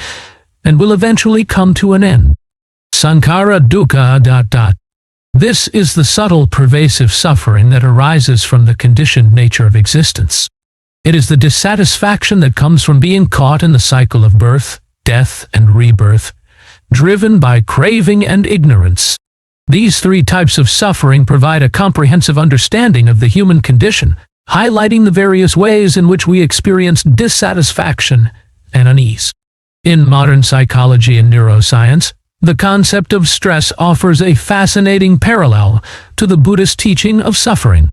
and will eventually come to an end. Sankhara dukkha. This is the subtle, pervasive suffering that arises from the conditioned nature of existence. It is the dissatisfaction that comes from being caught in the cycle of birth, death, and rebirth, driven by craving and ignorance. These 3 types of suffering provide a comprehensive understanding of the human condition, highlighting the various ways in which we experience dissatisfaction and unease. In modern psychology and neuroscience, the concept of stress offers a fascinating parallel to the Buddhist teaching of suffering.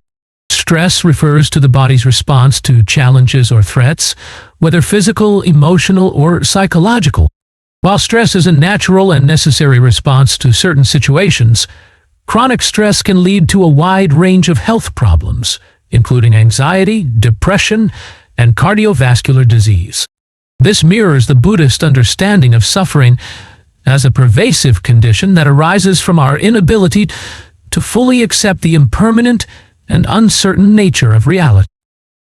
Stress refers to the body's response to challenges or threats, whether physical, emotional, or psychological. While stress is a natural and necessary response to certain situations, chronic stress can lead to a wide range of health problems, including anxiety, depression, and cardiovascular disease. This mirrors the Buddhist understanding of suffering as a pervasive condition that arises from our inability to fully accept the impermanent and uncertain nature of reality.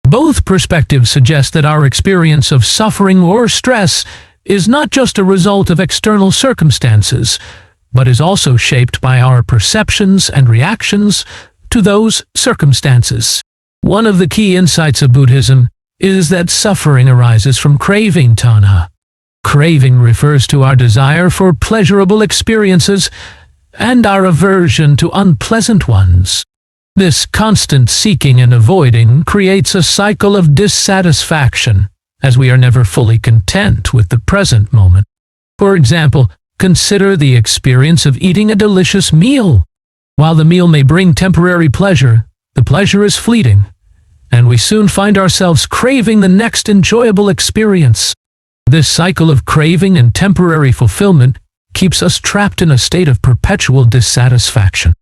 Both perspectives suggest that our experience of suffering or stress is not just a result of external circumstances, but is also shaped by our perceptions and reactions to those circumstances. One of the key insights of Buddhism is that suffering arises from craving tanha. Craving refers to our desire for pleasurable experiences and our aversion to unpleasant ones. This constant seeking and avoiding creates a cycle of dissatisfaction, as we are never fully content with the present moment. For example, consider the experience of eating a delicious meal. While the meal may bring temporary pleasure, the pleasure is fleeting, and we soon find ourselves craving the next enjoyable experience. This cycle of craving and temporary fulfillment keeps us trapped in a state of perpetual dissatisfaction.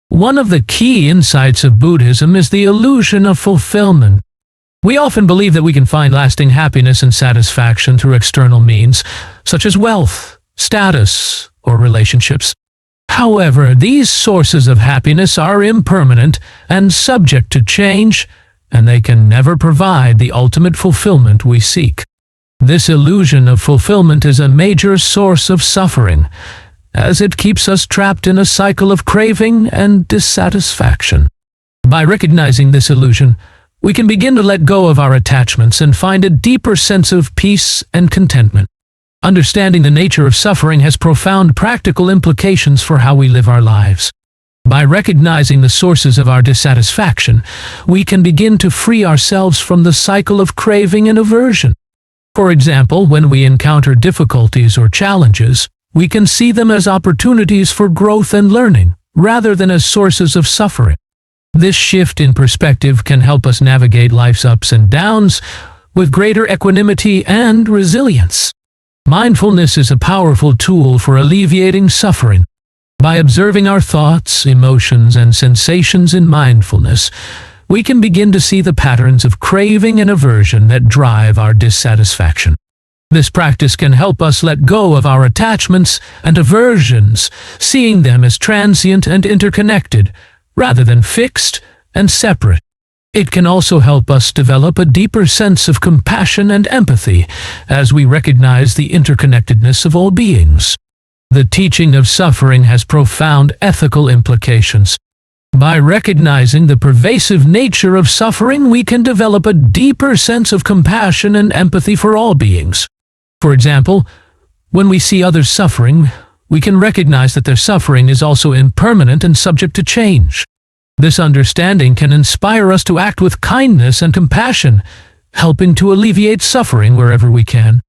One of the key insights of Buddhism is the illusion of fulfillment. We often believe that we can find lasting happiness and satisfaction through external means, such as wealth, status, or relationships. However, these sources of happiness are impermanent and subject to change, and they can never provide the ultimate fulfillment we seek. This illusion of fulfillment is a major source of suffering, as it keeps us trapped in a cycle of craving and dissatisfaction. By recognizing this illusion, we can begin to let go of our attachments and find a deeper sense of peace and contentment. Understanding the nature of suffering has profound practical implications for how we live our lives. By recognizing the sources of our dissatisfaction, we can begin to free ourselves from the cycle of craving and aversion. For example, when we encounter difficulties or challenges, we can see them as opportunities for growth and learning, rather than as sources of suffering. This shift in perspective can help us navigate life's ups and downs with greater equanimity and resilience. Mindfulness is a powerful tool for alleviating suffering. By observing our thoughts, emotions, and sensations in mindfulness, we can begin to see the patterns of craving and aversion that drive our dissatisfaction. This practice can help us let go of our attachments and aversions, seeing them as transient and interconnected, rather than fixed and separate. It can also help us develop a deeper sense of compassion and empathy as we recognize the interconnectedness of all beings. The teaching of suffering has profound ethical implications. By recognizing the pervasive nature of suffering, we can develop a deeper sense of compassion and empathy for all beings. For example, when we see others suffering, we can recognize that their suffering is also impermanent and subject to change. This understanding can inspire us to act with kindness and compassion, helping to alleviate suffering wherever we can.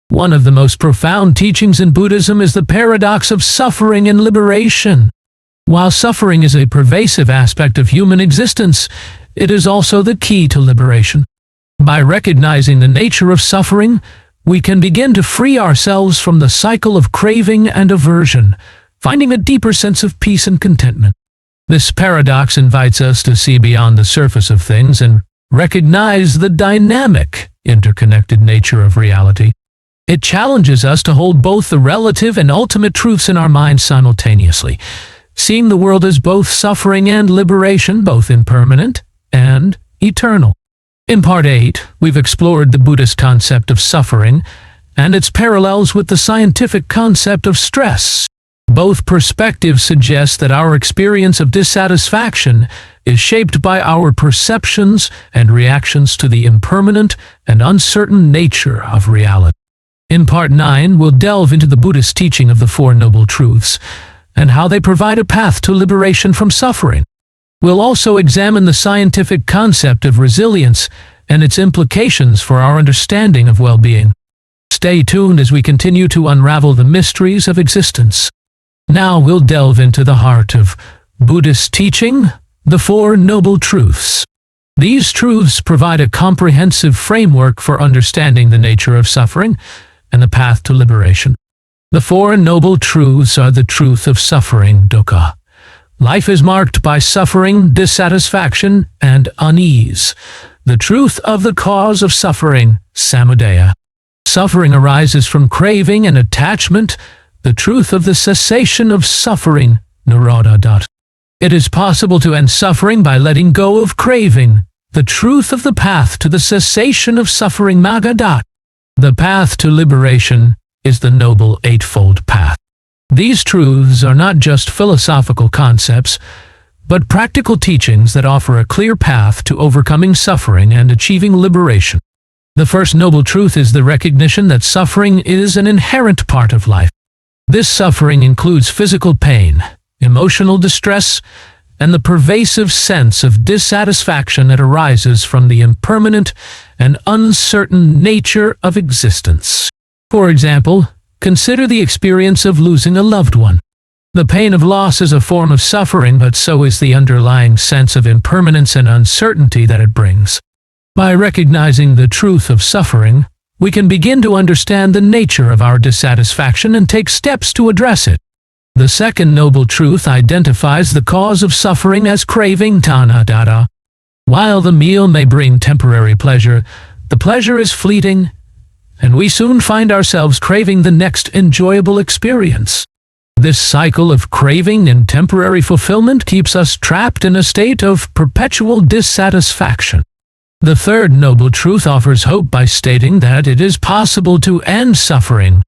One of the most profound teachings in Buddhism is the paradox of suffering and liberation. While suffering is a pervasive aspect of human existence, it is also the key to liberation. By recognizing the nature of suffering, we can begin to free ourselves from the cycle of craving and aversion, finding a deeper sense of peace and contentment. This paradox invites us to see beyond the surface of things and recognize the dynamic, interconnected nature of reality. It challenges us to hold both the relative and ultimate truths in our minds simultaneously, seeing the world as both suffering and liberation, both impermanent and eternal. In Part 8, we've explored the Buddhist concept of suffering and its parallels with the scientific concept of stress. Both perspectives suggest that our experience of dissatisfaction is shaped by our perceptions and reactions to the impermanent and uncertain nature of reality. In Part 9, we'll delve into the Buddhist teaching of the Four Noble Truths and how they provide a path to liberation from suffering. We'll also examine the scientific concept of resilience and its implications for our understanding of well-being. Stay tuned as we continue to unravel the mysteries of existence. Now we'll delve into the heart of Buddhist teaching, the Four Noble Truths. These truths provide a comprehensive framework for understanding the nature of suffering and the path to liberation. The Four Noble Truths are the truth of suffering, dukkha. Life is marked by suffering, dissatisfaction, and unease. The truth of the cause of suffering, samudaya. Suffering arises from craving and attachment. The truth of the cessation of suffering, nirodha. It is possible to end suffering by letting go of craving. The truth of the path to the cessation of suffering, magga. The path to liberation is the Noble Eightfold Path. These truths are not just philosophical concepts, but practical teachings that offer a clear path to overcoming suffering and achieving liberation. The first noble truth is the recognition that suffering is an inherent part of life. This suffering includes physical pain, emotional distress, and the pervasive sense of dissatisfaction that arises from the impermanent and uncertain nature of existence. For example, consider the experience of losing a loved one. The pain of loss is a form of suffering, but so is the underlying sense of impermanence and uncertainty that it brings. By recognizing the truth of suffering, we can begin to understand the nature of our dissatisfaction and take steps to address it. The second noble truth identifies the cause of suffering as craving, tanha. While the meal may bring temporary pleasure, the pleasure is fleeting, and we soon find ourselves craving the next enjoyable experience. This cycle of craving and temporary fulfillment keeps us trapped in a state of perpetual dissatisfaction. The third noble truth offers hope by stating that it is possible to end suffering.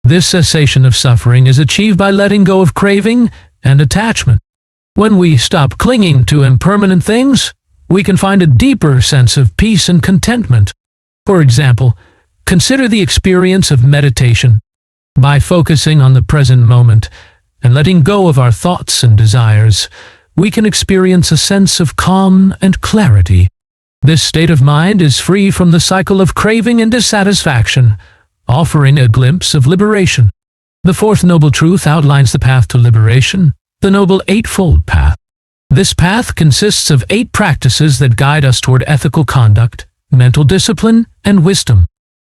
This cessation of suffering is achieved by letting go of craving and attachment. When we stop clinging to impermanent things, we can find a deeper sense of peace and contentment. For example, consider the experience of meditation. By focusing on the present moment and letting go of our thoughts and desires, we can experience a sense of calm and clarity. This state of mind is free from the cycle of craving and dissatisfaction, offering a glimpse of liberation. The fourth noble truth outlines the path to liberation, the Noble Eightfold Path. This path consists of 8 practices that guide us toward ethical conduct, mental discipline, and wisdom.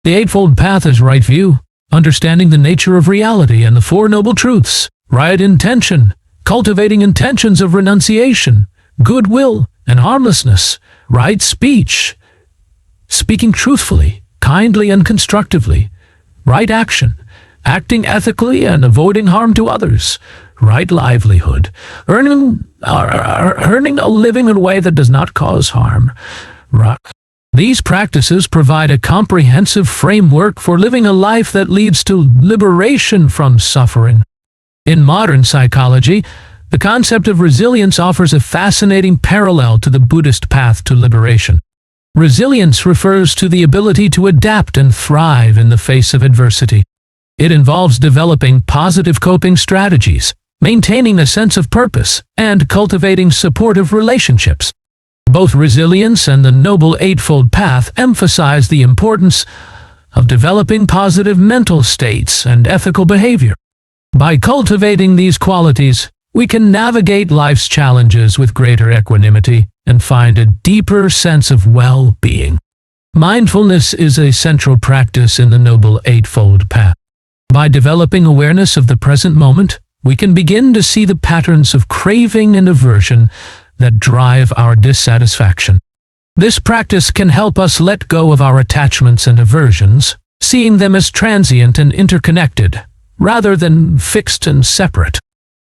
The Eightfold Path is right view, understanding the nature of reality, and the Four Noble Truths, right intention, cultivating intentions of renunciation, goodwill, and harmlessness, right speech, speaking truthfully, kindly, and constructively, right action, acting ethically and avoiding harm to others, right livelihood, earning a living in a way that does not cause harm. These practices provide a comprehensive framework for living a life that leads to liberation from suffering. In modern psychology, the concept of resilience offers a fascinating parallel to the Buddhist path to liberation. Resilience refers to the ability to adapt and thrive in the face of adversity. It involves developing positive coping strategies, maintaining a sense of purpose, and cultivating supportive relationships. Both resilience and the Noble Eightfold Path emphasize the importance of developing positive mental states and ethical behavior. By cultivating these qualities, we can navigate life's challenges with greater equanimity and find a deeper sense of well-being. Mindfulness is a central practice in the Noble Eightfold Path. By developing awareness of the present moment, we can begin to see the patterns of craving and aversion that drive our dissatisfaction. This practice can help us let go of our attachments and aversions, seeing them as transient and interconnected, rather than fixed and separate.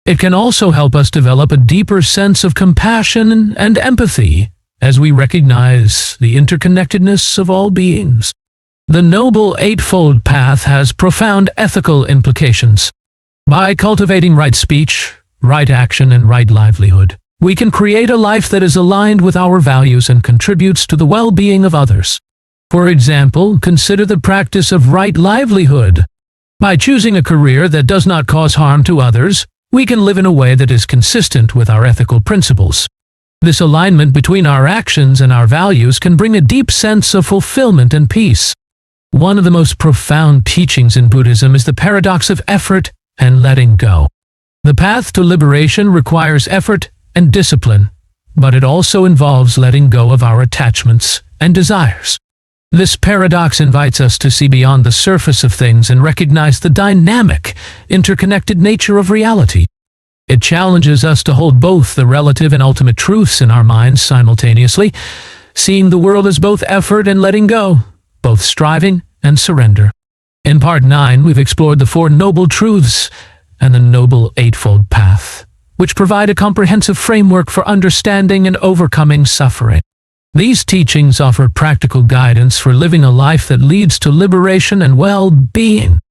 It can also help us develop a deeper sense of compassion and empathy as we recognize the interconnectedness of all beings. The Noble Eightfold Path has profound ethical implications. By cultivating right speech, right action, and right livelihood, we can create a life that is aligned with our values and contributes to the well-being of others. For example, consider the practice of right livelihood. By choosing a career that does not cause harm to others, we can live in a way that is consistent with our ethical principles. This alignment between our actions and our values can bring a deep sense of fulfillment and peace. One of the most profound teachings in Buddhism is the paradox of effort and letting go. The path to liberation requires effort and discipline, but it also involves letting go of our attachments and desires. This paradox invites us to see beyond the surface of things and recognize the dynamic, interconnected nature of reality. It challenges us to hold both the relative and ultimate truths in our minds simultaneously, seeing the world as both effort and letting go, both striving and surrender. In Part 9, we've explored the Four Noble Truths and the Noble Eightfold Path, which provide a comprehensive framework for understanding and overcoming suffering. These teachings offer practical guidance for living a life that leads to liberation and well-being.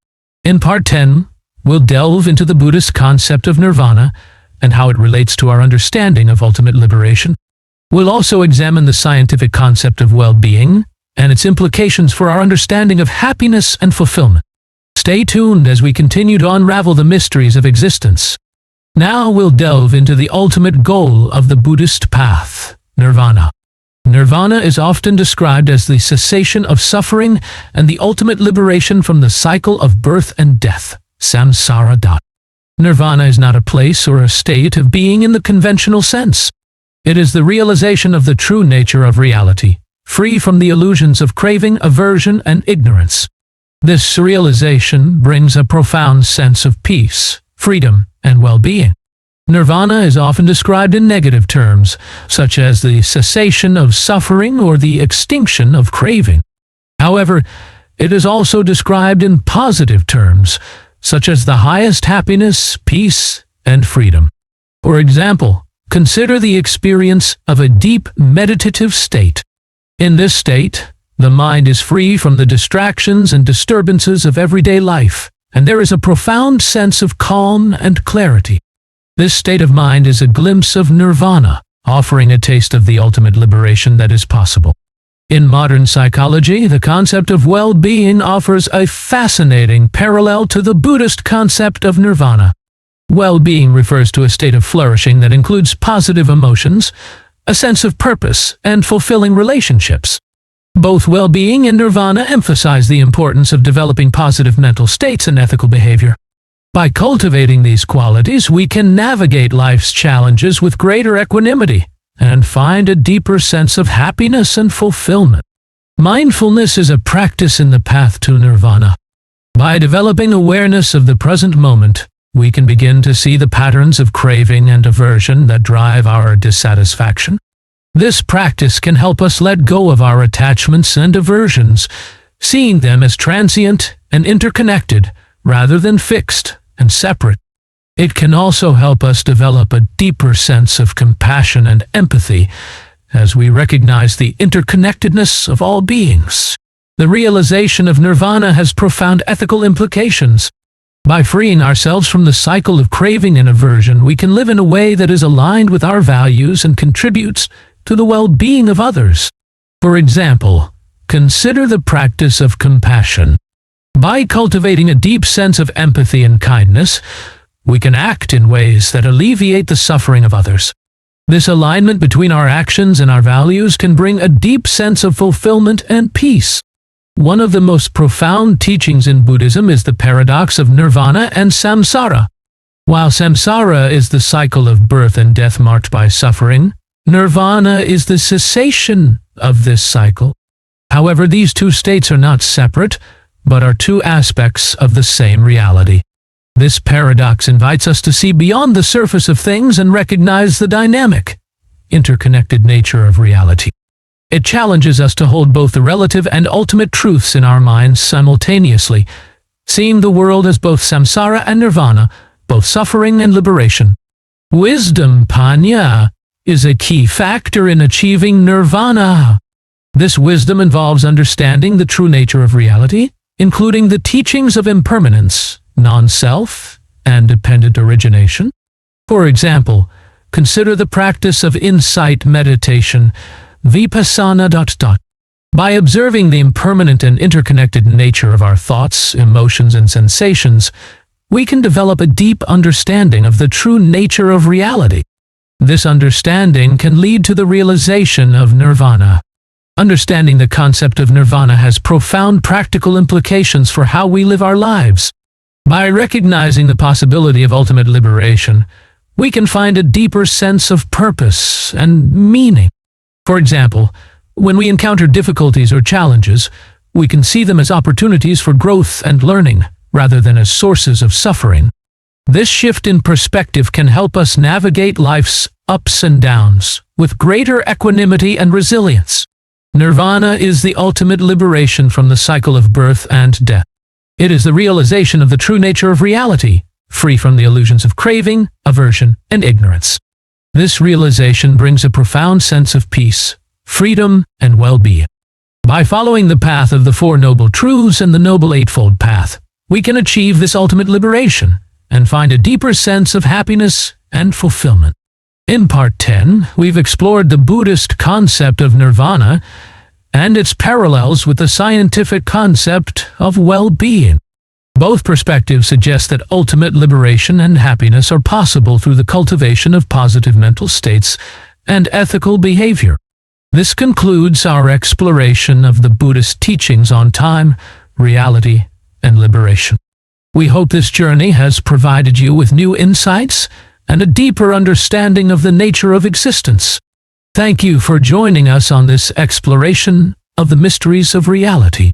In Part 10, we'll delve into the Buddhist concept of nirvana and how it relates to our understanding of ultimate liberation. We'll also examine the scientific concept of well-being and its implications for our understanding of happiness and fulfillment. Stay tuned as we continue to unravel the mysteries of existence. Now we'll delve into the ultimate goal of the Buddhist path, nirvana. Nirvana is often described as the cessation of suffering and the ultimate liberation from the cycle of birth and death, samsara. Nirvana is not a place or a state of being in the conventional sense. It is the realization of the true nature of reality, free from the illusions of craving, aversion, and ignorance. This realization brings a profound sense of peace, freedom, and well-being. Nirvana is often described in negative terms, such as the cessation of suffering or the extinction of craving. However, it is also described in positive terms, such as the highest happiness, peace, and freedom. For example, consider the experience of a deep meditative state. In this state, the mind is free from the distractions and disturbances of everyday life, and there is a profound sense of calm and clarity. This state of mind is a glimpse of nirvana, offering a taste of the ultimate liberation that is possible. In modern psychology, the concept of well-being offers a fascinating parallel to the Buddhist concept of nirvana. Well-being refers to a state of flourishing that includes positive emotions, a sense of purpose, and fulfilling relationships. Both well-being and nirvana emphasize the importance of developing positive mental states and ethical behavior. By cultivating these qualities, we can navigate life's challenges with greater equanimity and find a deeper sense of happiness and fulfillment. Mindfulness is a practice in the path to nirvana. By developing awareness of the present moment, we can begin to see the patterns of craving and aversion that drive our dissatisfaction. This practice can help us let go of our attachments and aversions, seeing them as transient and interconnected rather than fixed and separate. It can also help us develop a deeper sense of compassion and empathy as we recognize the interconnectedness of all beings. The realization of nirvana has profound ethical implications. By freeing ourselves from the cycle of craving and aversion, we can live in a way that is aligned with our values and contributes to the well-being of others. For example, consider the practice of compassion. By cultivating a deep sense of empathy and kindness, we can act in ways that alleviate the suffering of others. This alignment between our actions and our values can bring a deep sense of fulfillment and peace. One of the most profound teachings in Buddhism is the paradox of nirvana and samsara. While samsara is the cycle of birth and death marked by suffering, nirvana is the cessation of this cycle. However, these two states are not separate, but are two aspects of the same reality. This paradox invites us to see beyond the surface of things and recognize the dynamic, interconnected nature of reality. It challenges us to hold both the relative and ultimate truths in our minds simultaneously, seeing the world as both samsara and nirvana, both suffering and liberation. Wisdom, panya, is a key factor in achieving nirvana. This wisdom involves understanding the true nature of reality, including the teachings of impermanence, non-self, and dependent origination. For example, consider the practice of insight meditation, vipassana. By observing the impermanent and interconnected nature of our thoughts, emotions, and sensations, we can develop a deep understanding of the true nature of reality. This understanding can lead to the realization of nirvana. Understanding the concept of nirvana has profound practical implications for how we live our lives. By recognizing the possibility of ultimate liberation, we can find a deeper sense of purpose and meaning. For example, When we encounter difficulties or challenges, we can see them as opportunities for growth and learning, rather than as sources of suffering. This shift in perspective can help us navigate life's ups and downs with greater equanimity and resilience. Nirvana is the ultimate liberation from the cycle of birth and death. It is the realization of the true nature of reality, free from the illusions of craving, aversion, and ignorance. This realization brings a profound sense of peace, freedom, and well-being. By following the path of the Four Noble Truths and the Noble Eightfold Path, we can achieve this ultimate liberation and find a deeper sense of happiness and fulfillment. In Part 10, we've explored the Buddhist concept of nirvana and its parallels with the scientific concept of well-being. Both perspectives suggest that ultimate liberation and happiness are possible through the cultivation of positive mental states and ethical behavior. This concludes our exploration of the Buddhist teachings on time, reality, and liberation. We hope this journey has provided you with new insights and a deeper understanding of the nature of existence. Thank you for joining us on this exploration of the mysteries of reality.